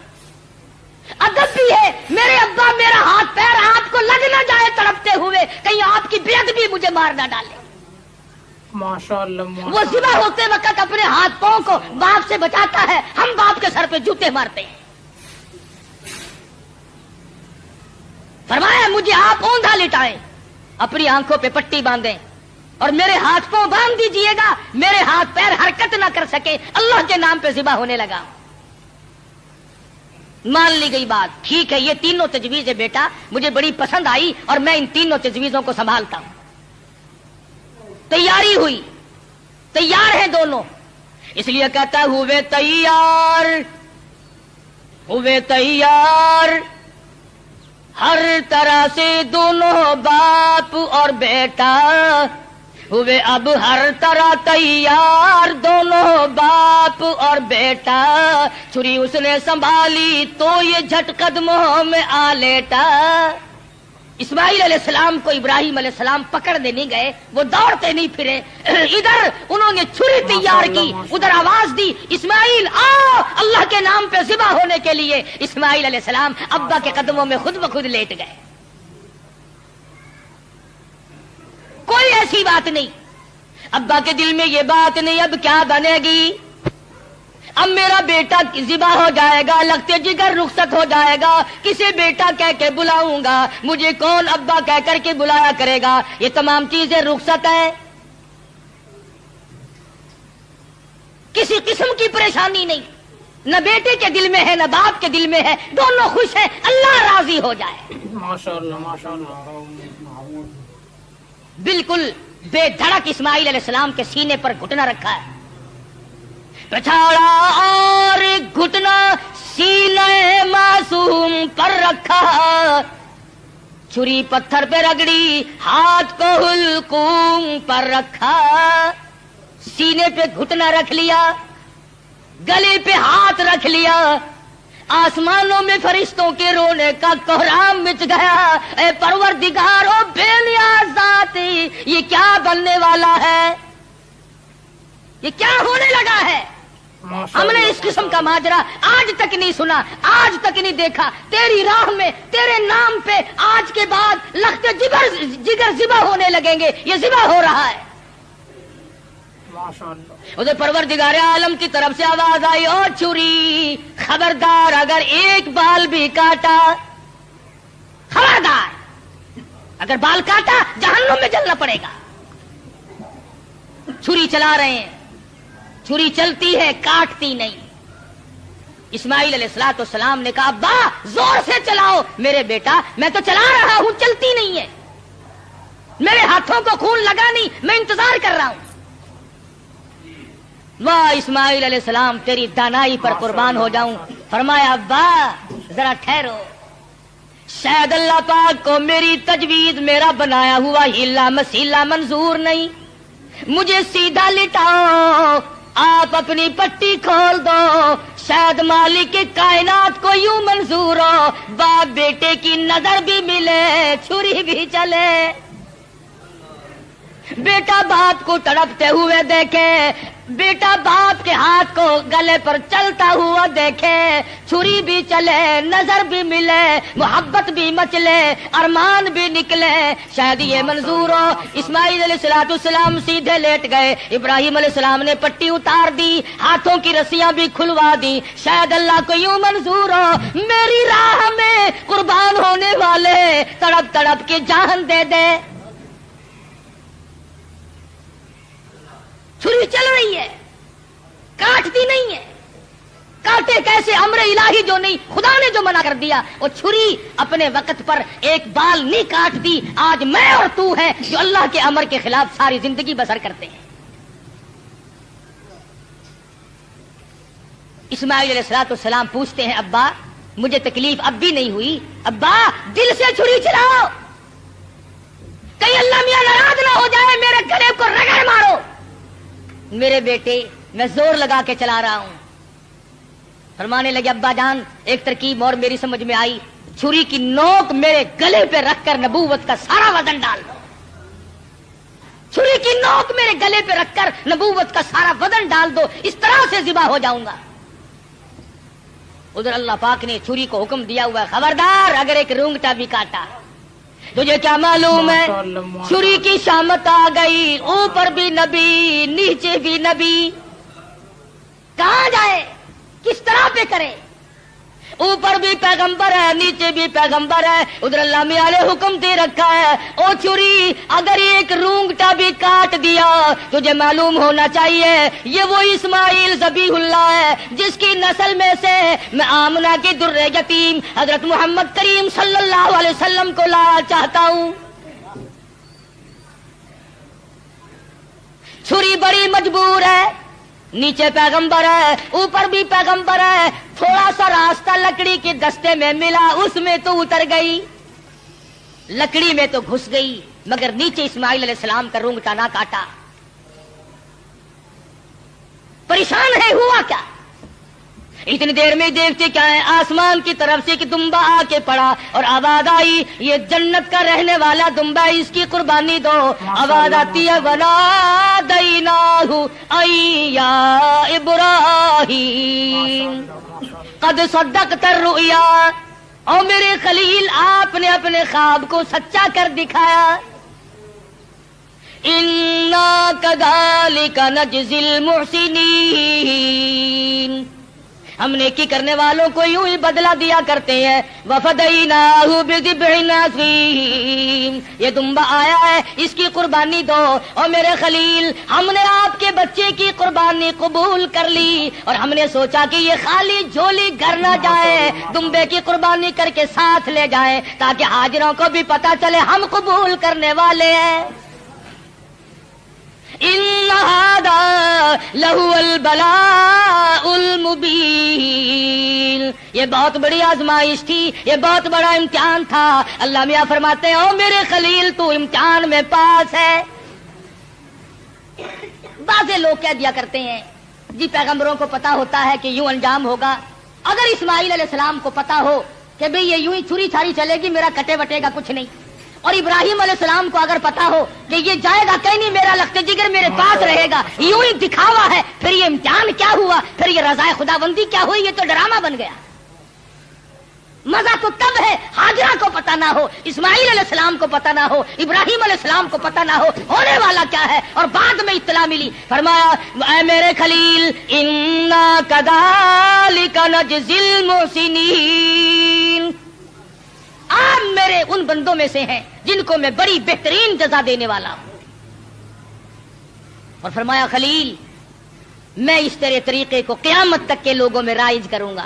अदब भी है, मेरे अब्बा मेरा हाथ पैर आपको लग ना जाए तड़पते हुए, कहीं आपकी बेअदबी मुझे मार ना डाले। माशाअल्लाह वो ज़िबा होते वक्त अपने हाथ पांव को बाप से बचाता है, हम बाप के सर पे जूते मारते हैं। फरमाया मुझे आप ऊंधा लिटाएं, अपनी आंखों पे पट्टी बांधें और मेरे हाथ पांव बांध दीजिएगा, मेरे हाथ पैर हरकत ना कर सके, अल्लाह के नाम पे ज़िबा होने लगा। मान ली गई बात, ठीक है ये तीनों तजवीज है बेटा, मुझे बड़ी पसंद आई और मैं इन तीनों तजवीजों को संभालता हूं। तैयारी हुई, तैयार हैं दोनों, इसलिए कहता हुए तैयार, हुए तैयार हर तरह से दोनों बाप और बेटा हुए अब हर तरह तैयार, दोनों बाप और बेटा। छुरी उसने संभाली तो ये झट कदमों में आ लेटा। इस्माइल अलैहिस्सलाम को इब्राहिम अलैहिस्सलाम पकड़ने नहीं गए, वो दौड़ते नहीं फिरे, इधर उन्होंने छुरी तैयार की, उधर आवाज दी इस्माइल आओ अल्लाह के नाम पे ज़िबा होने के लिए। इस्माइल अलैहिस्सलाम अब्बा के कदमों में खुद ब खुद लेट गए। कोई ऐसी बात नहीं, अब्बा के दिल में ये बात नहीं अब क्या बनेगी, अब मेरा बेटा ज़िबा हो जाएगा, लगते जिगर रुखसत हो जाएगा, किसे बेटा कह के बुलाऊंगा, मुझे कौन अब्बा कह करके बुलाया करेगा, ये तमाम चीजें रुखसत है, किसी किस्म की परेशानी नहीं, न बेटे के दिल में है न बाप के दिल में है, दोनों खुश हैं, अल्लाह राजी हो जाए। माशाअल्लाह माशाअल्लाह। बिल्कुल बेधड़क इस्माइल अलैहिस्सलाम के सीने पर घुटना रखा है, पछाड़ा और घुटना सीने मासूम पर रखा, छुरी पत्थर पे रगड़ी हाथ को हुलकूम पर रखा, सीने पे घुटना रख लिया, गले पे हाथ रख लिया, आसमानों में फरिश्तों के रोने का कोहराम मिट गया। ए परवरदिगार ओ बेनियाज़ ज़ाती, ये क्या बनने वाला है, ये क्या होने लगा है, हमने इस किस्म का माजरा आज तक नहीं सुना, आज तक नहीं देखा। तेरी राह में तेरे नाम पे आज के बाद लखते जिगर ज़िबा होने लगेंगे, ये ज़िबा हो रहा है। उधर परवरदिगार आलम की तरफ से आवाज आई, ओ छुरी खबरदार, अगर एक बाल भी काटा, खबरदार अगर बाल काटा जहन्नुम में जलना पड़ेगा। छुरी चला रहे हैं, छुरी चलती है काटती नहीं। इस्माइल अलैहिस्सलाम ने कहा अब्बा जोर से चलाओ। मेरे बेटा मैं तो चला रहा हूं, चलती नहीं है, मेरे हाथों को खून लगा नहीं, मैं इंतजार कर रहा हूं। वाह इस्माइल अलैहिस्सलाम तेरी दानाई पर कुर्बान हो जाऊं। फरमाया अब्बा जरा ठहरो, शायद अल्लाह पाक को मेरी तजवीज, मेरा बनाया हुआ हीला मसीला मंजूर नहीं, मुझे सीधा लिटाओ, आप अपनी पट्टी खोल दो, शायद मालिक के कायनात को यूं मंजूर हो, बाप बेटे की नजर भी मिले, छुरी भी चले, बेटा बाप को तड़पते हुए देखे, बेटा बाप के हाथ को गले पर चलता हुआ देखे, छुरी भी चले, नजर भी मिले, मोहब्बत भी मचले, अरमान भी निकले, शायद ये मंजूर हो। इस्माइल अलैहिस्सलाम सीधे लेट गए, इब्राहिम अलैहिस्सलाम ने पट्टी उतार दी, हाथों की रस्सियां भी खुलवा दी, शायद अल्लाह को यूं मंजूर हो मेरी राह में कुर्बान होने वाले तड़प तड़प के जान दे दे। छुरी चल रही है, काटती नहीं है, काटे कैसे, अमरे इलाही जो नहीं, खुदा ने जो मना कर दिया, वो छुरी अपने वक्त पर एक बाल नहीं काटती। आज मैं और तू है जो अल्लाह के अमर के खिलाफ सारी जिंदगी बसर करते हैं। इस्माइल अलैहिस्सलाम पूछते हैं अब्बा मुझे तकलीफ अब भी नहीं हुई, अब्बा दिल से छुरी चलाओ, कहीं अल्लाह मियां नाराज ना हो जाए, मेरे गले को रगड़ मारो। मेरे बेटे मैं जोर लगा के चला रहा हूं। फरमाने लगे अब्बा जान एक तरकीब और मेरी समझ में आई, छुरी की नोक मेरे गले पे रखकर नबूवत का सारा वजन डाल दो, छुरी की नोक मेरे गले पे रखकर नबूवत का सारा वजन डाल दो, इस तरह से ज़िबा हो जाऊंगा। उधर अल्लाह पाक ने छुरी को हुक्म दिया हुआ, खबरदार अगर एक रूंगटा भी काटा, तुझे क्या मालूम है छुरी की शामत आ गई, ऊपर भी नबी नीचे भी नबी, कहां जाए किस तरह पे करे, ऊपर भी पैगंबर है नीचे भी पैगंबर है। उधर अल्लाह मियां ने हुक्म दे रखा है, ओ छुरी अगर एक रूंगटा भी काट दिया, तुझे मालूम होना चाहिए ये वो इस्माइल ज़बीहुल्लाह है जिसकी नस्ल में से मैं आमना के दुर्रे यतीम हजरत मोहम्मद करीम सल्लल्लाहु अलैहि वसल्लम को लाना चाहता हूं। छुरी बड़ी मजबूर है, नीचे पैगंबर है ऊपर भी पैगंबर है, थोड़ा सा रास्ता लकड़ी के दस्ते में मिला, उसमें तो उतर गई, लकड़ी में तो घुस गई, मगर नीचे इस्माइल अलैहिस्सलाम का रूंगटा ना काटा। परेशान है, हुआ क्या? इतनी देर में देखते क्या है, आसमान की तरफ से कि दुम्बा आके पड़ा और आवाज आई, ये जन्नत का रहने वाला दुम्बा, इसकी कुर्बानी दो। आवाज आती है, वला दैनाहु अय्या इब्राहीम कद सद्दक़त रुया। और मेरे खलील, आपने अपने ख्वाब को सच्चा कर दिखाया। इन्ना कज़ालिका नजज़िल मुहसिनीन, हम नेकी करने वालों को यूं ही बदला दिया करते हैं। वफदैनाहु बिज़िब्हिन अज़ीम, ये दुम्बा आया है, इसकी कुर्बानी दो। और मेरे खलील, हमने आपके बच्चे की कुर्बानी कबूल कर ली और हमने सोचा कि ये खाली झोली घर न जाए, दुम्बे की कुर्बानी करके साथ ले जाए, ताकि हाजिरों को भी पता चले हम कबूल करने वाले हैं। इन्ना हादा लहुवल बलाउल मुबीन, ये बहुत बड़ी आजमाइश थी, ये बहुत बड़ा इम्तिहान था। अल्लाह मियां फरमाते हैं, ओ मेरे खलील, तू इम्तिहान में पास है। बाज़े लोग कह दिया करते हैं, जी पैगंबरों को पता होता है कि यूं अंजाम होगा। अगर इस्माइल अलैहिस्सलाम को पता हो कि भाई ये यूं ही छुरी छारी चलेगी, मेरा कटे बटेगा कुछ नहीं, और इब्राहिम अलैहिस्सलाम को अगर पता हो कि ये जाएगा कहीं नहीं, मेरा लख्त जिगर मेरे पास रहेगा, यूं ही दिखावा है, फिर ये इम्तिहान क्या हुआ, फिर ये रज़ाए खुदाबंदी क्या हुई, ये तो ड्रामा बन गया। मजा तो तब है हाजरा को पता ना हो, इस्माइल अलैहिस्सलाम को पता ना हो, इब्राहिम अलैहिस्सलाम को पता ना हो होने वाला क्या है, और बाद में इत्तला मिली। फरमाया, ऐ मेरे खलील, इन्ना कज़ालिका नजज़िल मुहसिनीन, आप मेरे उन बंदों में से हैं जिनको मैं बड़ी बेहतरीन जजा देने वाला हूं। और फरमाया, खलील, मैं इस तेरे तरीके को क़यामत तक के लोगों में राइज करूंगा।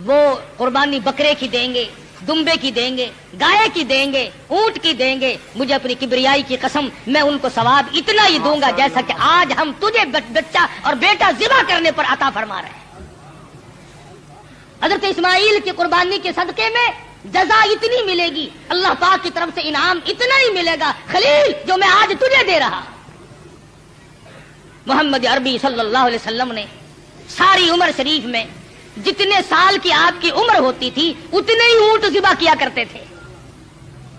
वो कुर्बानी बकरे की देंगे, दुम्बे की देंगे, गाय की देंगे, ऊंट की देंगे, मुझे अपनी किबरियाई की कसम, मैं उनको सवाब इतना ही दूंगा जैसा कि आज हम तुझे बच्चा और बेटा ज़िबा करने पर अता फरमा रहे हैं। हज़रत इस्माइल की कुर्बानी के सदके में जजा इतनी मिलेगी, अल्लाह पाक की तरफ से इनाम इतना ही मिलेगा खलील, जो मैं आज तुझे दे रहा। मोहम्मद अरबी सल्लल्लाहु अलैहि वसल्लम ने सारी उम्र शरीफ में जितने साल की आपकी उम्र होती थी उतने ही ऊंट ज़िबा किया करते थे,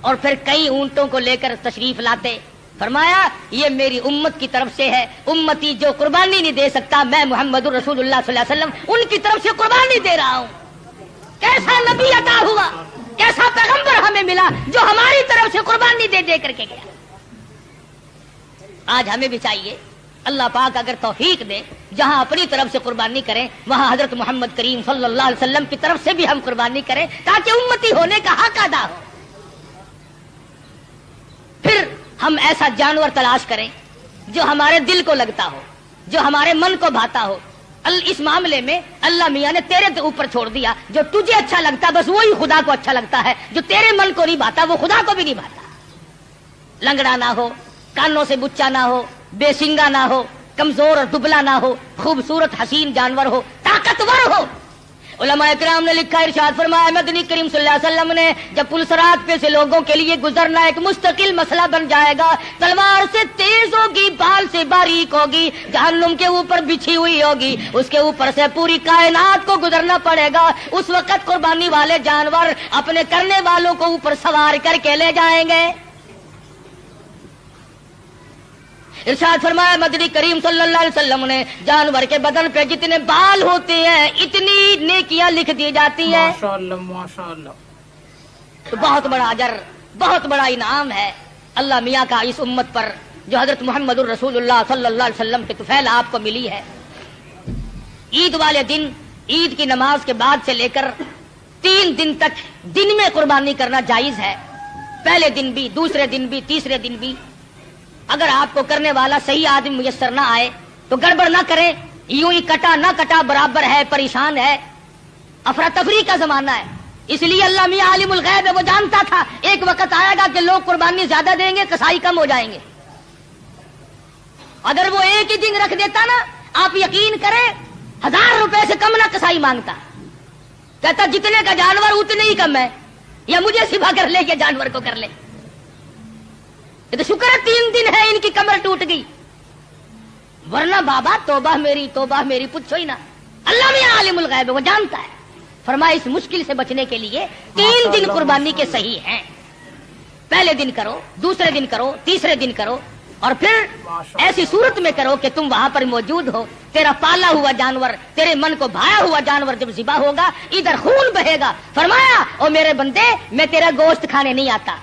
और फिर कई ऊंटों को लेकर तशरीफ लाते। फरमाया, ये मेरी उम्मत की तरफ से है, उम्मती जो कुर्बानी नहीं दे सकता, मैं मोहम्मद रसूलुल्लाह सल्लल्लाहु अलैहि वसल्लम उनकी तरफ से कुर्बानी दे रहा हूं। कैसा नबी अता हुआ, कैसा पैगंबर हमें मिला जो हमारी तरफ से कुर्बानी दे दे करके गया। आज हमें भी चाहिए, अल्लाह पाक अगर तौफीक दे, जहां अपनी तरफ से कुर्बानी करें, वहां हजरत मोहम्मद करीम सल्लल्लाहु अलैहि वसल्लम की तरफ से भी हम कुर्बानी करें, ताकि उम्मती होने का हक अदा हो। फिर हम ऐसा जानवर तलाश करें जो हमारे दिल को लगता हो, जो हमारे मन को भाता हो। इस मामले में अल्लाह मियां ने तेरे ऊपर छोड़ दिया, जो तुझे अच्छा लगता बस वही खुदा को अच्छा लगता है, जो तेरे मन को नहीं भाता वो खुदा को भी नहीं भाता। लंगड़ा ना हो, कानों से बुच्चा ना हो, बेसिंगा ना हो, कमजोर और दुबला ना हो, खूबसूरत हसीन जानवर हो, ताकतवर हो। उलमाए किराम ने लिखा, इरशाद फरमाया, मदनी करीम सल्लल्लाहु अलैहि वसल्लम ने, जब पुलसरात पे से लोगों के लिए गुजरना एक मुस्तकिल मसला बन जाएगा, तलवार से तेज होगी, बाल से बारीक होगी, जहन्नुम के ऊपर बिछी हुई होगी, उसके ऊपर से पूरी कायनात को गुजरना पड़ेगा। उस वक्त कुर्बानी वाले जानवर अपने करने वालों को ऊपर सवार करके ले जाएंगे। इरशाद फरमाया मदनी करीम सल्लल्लाहु अलैहि वसल्लम ने, जानवर के बदन पे जितने बाल होते हैं इतनी नेकियां लिख दी जाती हैं। माशाअल्लाह माशाअल्लाह। तो बहुत बड़ा अजर, बहुत बड़ा इनाम है अल्लाह मियां का इस उम्मत पर, जो हजरत मोहम्मद रसूलुल्लाह सल्लल्लाहु अलैहि वसल्लम की तुफैल आपको मिली है। ईद वाले दिन, ईद की नमाज के बाद से लेकर 3 दिन तक दिन में कुर्बानी करना जायज है। पहले दिन भी, दूसरे दिन भी, तीसरे दिन भी। अगर आपको करने वाला सही आदमी मुयस्सर ना आए तो गड़बड़ ना करें, यूं ही कटा ना कटा बराबर है, परेशान है। अफरा तफरी का जमाना है, इसलिए अल्लाह मियां आलिमुल गैब है, वो जानता था एक वक्त आएगा कि लोग कुर्बानी ज्यादा देंगे, कसाई कम हो जाएंगे। अगर वो एक ही दिन रख देता ना, आप यकीन करें 1000 रुपए से कम ना कसाई मांगता। कहता जितने का जानवर उतने ही कम है, या मुझे सिवा कर ले या जानवर को कर ले। ये तो शुक्र है 3 दिन है इनकी कमर टूट गई, वरना बाबा तौबा मेरी पूछो ही ना। अल्लाह में आलिमुल गैब, वो जानता है। फरमाया इस मुश्किल से बचने के लिए 3 दिन कुर्बानी के सही हैं। पहले दिन करो, दूसरे दिन करो, तीसरे दिन करो, और फिर ऐसी सूरत में करो कि तुम वहां पर मौजूद हो। तेरा पाला हुआ जानवर, तेरे मन को भाया हुआ जानवर जब ज़िबा होगा, इधर खून बहेगा। फरमाया ओ मेरे बंदे, मैं तेरा गोश्त खाने नहीं आता,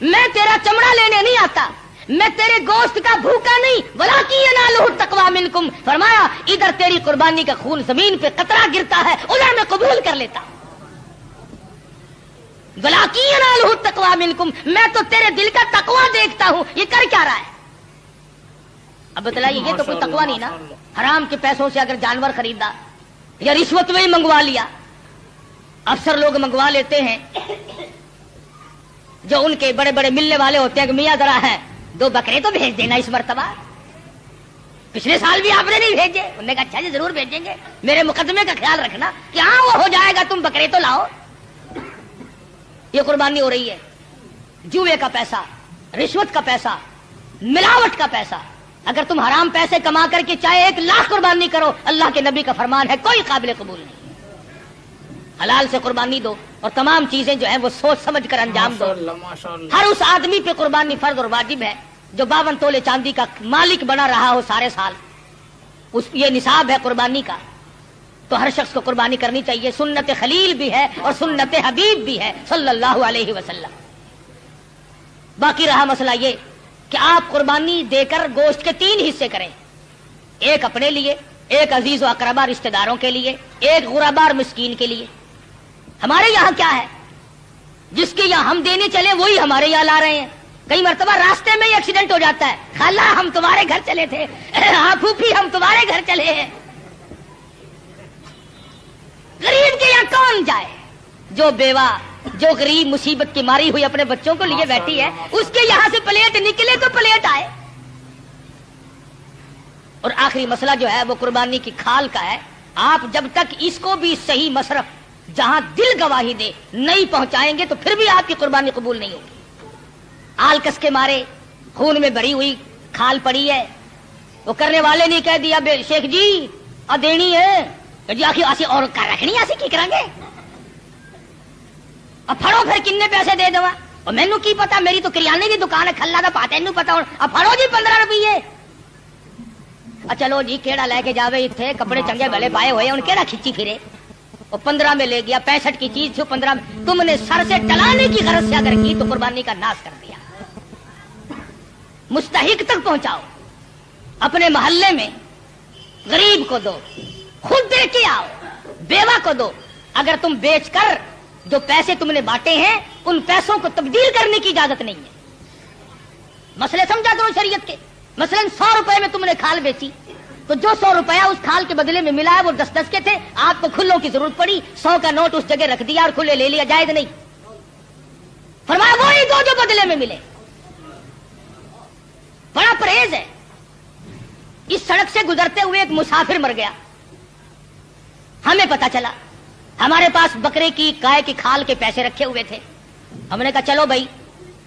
मैं तेरा चमड़ा लेने नहीं आता, मैं तेरे गोश्त का भूखा नहीं, वलाकी यनालुहु तक़वा मिनकुम। फरमाया इधर तेरी कुर्बानी का खून जमीन पे कतरा गिरता है, उधर मैं कबूल कर लेता। वलाकी यनालुहु तक़वा मिनकुम, मैं तो तेरे दिल का तकवा देखता हूं, ये कर क्या रहा है। अब बतलाइए, ये तो कोई तकवा नहीं ना। हराम के पैसों से अगर जानवर खरीदा या रिश्वत में ही मंगवा लिया, अफसर लोग मंगवा लेते हैं जो उनके बड़े बड़े मिलने वाले होते हैं कि मियां जरा है 2 बकरे तो भेज देना इस मर्तबा, पिछले साल भी आपने नहीं भेजे। उन्होंने कहा अच्छा जी जरूर भेजेंगे, मेरे मुकदमे का ख्याल रखना कि हाँ वो हो जाएगा, तुम बकरे तो लाओ। ये कुर्बानी हो रही है, जुए का पैसा, रिश्वत का पैसा, मिलावट का पैसा। अगर तुम हराम पैसे कमा करके चाहे 1 लाख कुर्बानी करो, अल्लाह के नबी का फरमान है कोई काबिल कबूल नहीं। हलाल से कुर्बानी दो और तमाम चीजें जो है वो सोच समझ कर अंजाम दो। हर उस आदमी पे कुर्बानी फर्ज और वाजिब है जो 52 तोले चांदी का मालिक बना रहा हो सारे साल, उस ये निसाब है कुर्बानी का, तो हर शख्स को कुर्बानी करनी चाहिए। सुन्नत खलील भी है और सुन्नत हबीब भी है सल्लल्लाहु अलैहि वसल्लम। बाकी रहा मसला ये कि आप कुर्बानी देकर गोश्त के 3 हिस्से करें, एक अपने लिए, एक अजीज व अकरबा रिश्तेदारों के लिए, एक गुरबा और मिस्कीन के लिए। हमारे यहाँ क्या है, जिसके यहाँ हम देने चले वही हमारे यहाँ ला रहे हैं। कई मरतबा रास्ते में ही एक्सीडेंट हो जाता है, खाला हम तुम्हारे घर चले थे, हाँ फूफी हम तुम्हारे घर चले हैं। गरीब के यहाँ कौन जाए, जो बेवा, जो गरीब मुसीबत की मारी हुई अपने बच्चों को लिए बैठी है, उसके यहाँ से प्लेट निकले तो प्लेट आए। और आखिरी मसला जो है वो कुर्बानी की खाल का है। आप जब तक इसको भी सही मसरफ, जहां दिल गवाही दे, नहीं पहुंचाएंगे तो फिर भी आपकी कुर्बानी कबूल नहीं होगी। आलकस के मारे खून में भरी हुई खाल पड़ी है, वो करने वाले ने कह दिया शेख जी आ देनी है जी, आखिर आसी और कर रखनी आसी की करेंगे, अब फड़ो फिर किन्ने पैसे दे दवा, और मैनू की पता, मेरी तो किरियाने की दुकान है, खल्ला का पाते नू पता, अब फड़ो जी 15 रुपये। चलो जी केड़ा लेके जावे, इतने कपड़े चंगे भले पाए हुए उन केड़ा खिंची फिरे, वो 15 में ले गया, 65 की चीज थी 15 में। तुमने सर से टलाने की गरज से अगर की तो कुर्बानी का नाश कर दिया। मुस्तहिक तक पहुंचाओ, अपने मोहल्ले में गरीब को दो, खुद दे के आओ, बेवा को दो। अगर तुम बेचकर जो पैसे तुमने बांटे हैं उन पैसों को तब्दील करने की इजाजत नहीं है। मसले समझा करो शरीयत के। मसलन 100 रुपए में तुमने खाल बेची, तो जो 100 रुपया उस खाल के बदले में मिला है वो 10-10 के थे, आपको खुल्लों की जरूरत पड़ी, 100 का नोट उस जगह रख दिया और खुले ले लिया, जायज नहीं। फरमाया वही दो जो बदले में मिले। बड़ा परहेज है। इस सड़क से गुजरते हुए एक मुसाफिर मर गया, हमें पता चला, हमारे पास बकरे की गाय की खाल के पैसे रखे हुए थे। हमने कहा चलो भाई,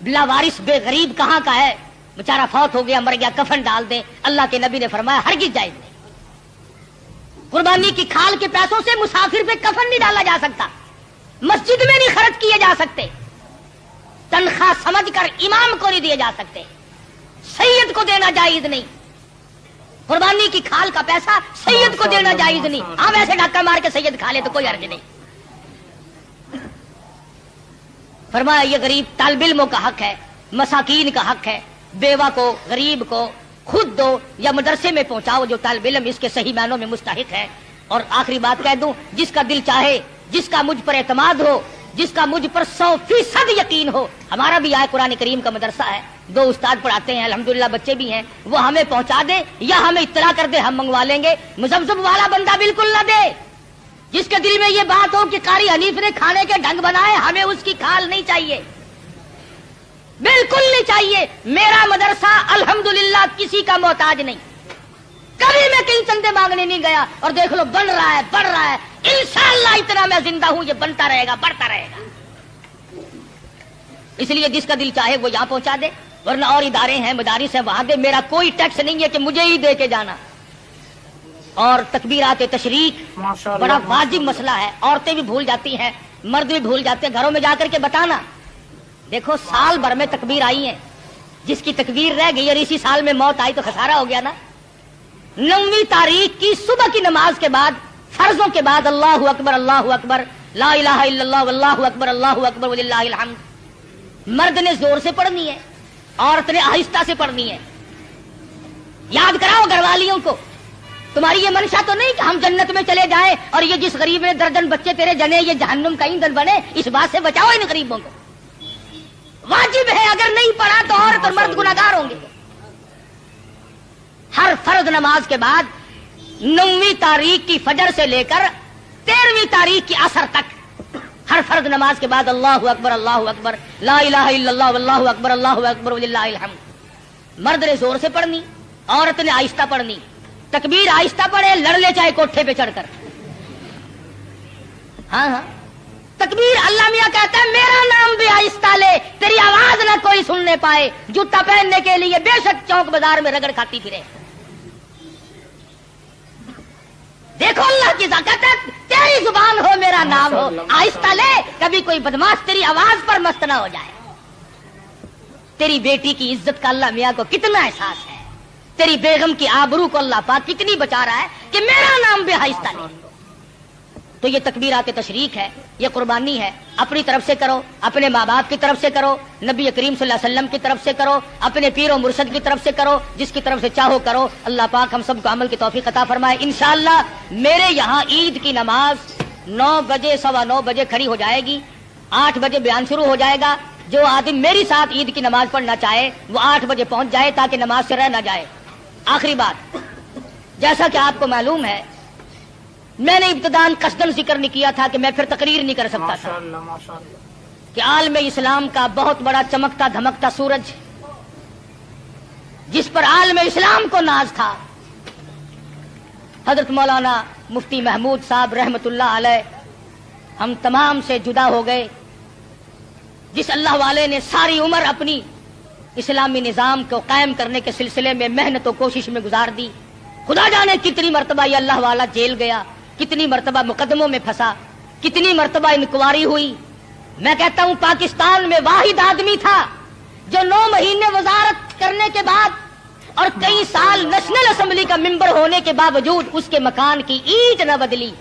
लावारिस बेगरीब कहाँ का है, बेचारा फौत हो गया, मर गया, कफन डाल दे। अल्लाह के नबी ने फरमाया हरगिज जायज नहीं। कुर्बानी की खाल के पैसों से मुसाफिर पे कफन नहीं डाला जा सकता, मस्जिद में नहीं खर्च किए जा सकते, तनख्वाह समझकर इमाम को नहीं दिए जा सकते, सैयद को देना जायज नहीं। कुर्बानी की खाल का पैसा सैयद को देना जायज नहीं। हाँ वैसे धक्का मार के सैयद खा ले तो कोई हर्ज नहीं। फरमाया ये गरीब तालिब इल्मों का हक है, मसाकीन का हक है, बेवा को, गरीब को खुद दो या मदरसे में पहुंचाओ जो तालिब इल्म इसके सही मानों में मुस्तहिक है। और आखिरी बात कह दूं, जिसका दिल चाहे, जिसका मुझ पर एतमाद हो, जिसका मुझ पर 100% यकीन हो, हमारा भी आए कुरान करीम का मदरसा है, 2 उस्ताद पढ़ाते हैं, अल्हम्दुलिल्लाह बच्चे भी हैं, वो हमें पहुंचा दे या हमें इत्तला कर दे, हम मंगवा लेंगे। मुजब्जब वाला बंदा बिल्कुल न दे। जिसके दिल में ये बात हो कि कारी हनीफ ने खाने के ढंग बनाए, हमें उसकी खाल नहीं चाहिए, बिल्कुल नहीं चाहिए। मेरा मदरसा अल्हम्दुलिल्लाह किसी का मोहताज नहीं, कभी मैं कहीं चंदे मांगने नहीं गया। और देख लो बन रहा है, बढ़ रहा है, इंशाअल्लाह इतना मैं जिंदा हूं ये बनता रहेगा, बढ़ता रहेगा। इसलिए जिसका दिल चाहे वो यहां पहुंचा दे, वरना और इदारे हैं, मदारिस हैं, वहां दे। मेरा कोई टैक्स नहीं है कि मुझे ही दे के जाना। اور تکبیرات تشریق माशाल्लाह बड़ा वाजिब मसला है। औरतें भी भूल जाती हैं, मर्द भी भूल जाते हैं। घरों में जाकर के बताना, देखो साल भर में तकबीर आई है, जिसकी तकबीर रह गई और इसी साल में मौत आई तो खसारा हो गया ना। 9वीं तारीख की सुबह की नमाज के बाद, फर्जों के बाद अल्लाहु अकबर ला इलाहा इल्लल्लाह वल्लाहु अकबर वलिल्लाहिल हम्द मर्द ने जोर से पढ़नी है, औरत ने आहिस्ता से पढ़नी है। याद कराओ घरवालियों को, तुम्हारी ये मंशा तो नहीं कि हम जन्नत में चले जाएं और ये जिस गरीब ने दर्जन बच्चे तेरे जने ये जहन्नुम का ईंधन बने। इस बात से बचाओ इन गरीबों को। वाजिब है, अगर नहीं पढ़ा तो औरत और मर्द गुनाहगार होंगे। हर फर्ज नमाज के बाद 9वीं तारीख की फजर से लेकर 13वीं तारीख की असर तक, हर फर्ज नमाज के बाद अल्लाहु अकबर ला इलाहा इल्लल्लाह वल्लाहु अकबर वलिल्लाहिल हम्द मर्द ने जोर से पढ़नी, औरत ने आहिस्ता पढ़नी। तकबीर आहिस्ता पढ़े, लड़ ले चाहे कोठे पे चढ़कर। हाँ हाँ, तकबीर अल्लाह मियां कहता है मेरा नाम भी आहिस्ता ले, तेरी आवाज ना कोई सुनने पाए। जूता पहनने के लिए बेशक चौक बाजार में रगड़ खाती फिरे। देखो अल्लाह की ताकत है, तेरी जुबान हो मेरा नाम हो, आहिस्ता ले, कभी कोई बदमाश तेरी आवाज पर मस्त ना हो जाए। तेरी बेटी की इज्जत का अल्लाह मियां को कितना एहसास है, तेरी बेगम की आबरू को अल्लाह पाक कितनी बचा रहा है कि मेरा नाम भी आहिस्ता ले। तो ये तकबीरात तशरीक है, ये कुर्बानी है। अपनी तरफ से करो, अपने माँ बाप की तरफ से करो, नबी करीम सल्लल्लाहु अलैहि वसल्लम की तरफ से करो, अपने पीर और मुर्शद की तरफ से करो, जिसकी तरफ से चाहो करो। अल्लाह पाक हम सबको अमल की तौफीक अता फरमाए। इंशाअल्लाह मेरे यहाँ ईद की नमाज 9 बजे 9:15 बजे खड़ी हो जाएगी, 8 बजे बयान शुरू हो जाएगा। जो आदमी मेरी साथ ईद की नमाज पढ़ना चाहे वो 8 बजे पहुंच जाए ताकि नमाज से रह ना जाए। आखिरी बात, जैसा कि आपको मालूम है मैंने इब्तिदान कसदन जिक्र नहीं किया था कि मैं फिर तकरीर नहीं कर सकता था कि आलम इस्लाम का बहुत बड़ा चमकता धमकता सूरज, जिस पर आलम इस्लाम को नाज था, हजरत मौलाना मुफ्ती महमूद साहब रहमतुल्लाह अलैह हम तमाम से जुदा हो गए। जिस अल्लाह वाले ने सारी उम्र अपनी इस्लामी निजाम को कायम करने के सिलसिले में मेहनत और कोशिश में गुजार दी, खुदा जाने कितनी मर्तबा ये अल्लाह वाला जेल गया, कितनी मर्तबा मुकदमों में फंसा, कितनी मर्तबा इंक्वायरी हुई। मैं कहता हूं पाकिस्तान में वाहिद आदमी था जो 9 महीने वजारत करने के बाद और कई साल नेशनल असेंबली का मेंबर होने के बावजूद उसके मकान की ईंट न बदली,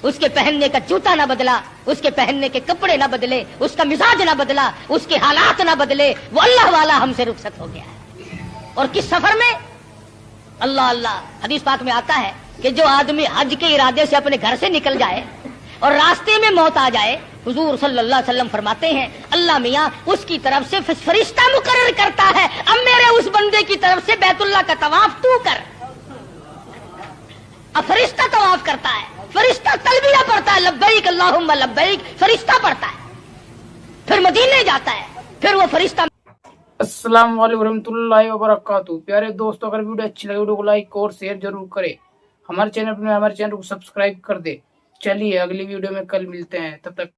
उसके पहनने का जूता ना बदला, उसके पहनने के कपड़े ना बदले, उसका मिजाज ना बदला, उसके हालात ना बदले। वो अल्लाह वाला हमसे रुखसत हो गया है। और किस सफर में? अल्लाह अल्लाह, हदीस पाक में आता है कि जो आदमी हज के इरादे से अपने घर से निकल जाए और रास्ते में मौत आ जाए, हुजूर सल्लल्लाहु अलैहि वसल्लम फरमाते हैं अल्लाह मियां उसकी तरफ से फरिश्ता मुकर्रर करता है, अब मेरे उस बंदे की तरफ से बैतुल्लाह का तवाफ तू कर। अब फरिश्ता तवाफ करता है, फरिश्ता तलबिया पढ़ता है, लब्बैक अल्लाहुम्मा लब्बैक, फरिश्ता पढ़ता है, फिर मदीने जाता है, फिर वो फरिश्ता। अस्सलाम वालेकुम रहमतुल्लाहि व बरकातहू। प्यारे दोस्तों, अगर वीडियो अच्छी लगे वीडियो को लाइक और शेयर जरूर करें। हमारे चैनल को सब्सक्राइब कर दे। चलिए अगली वीडियो में कल मिलते हैं, तब तक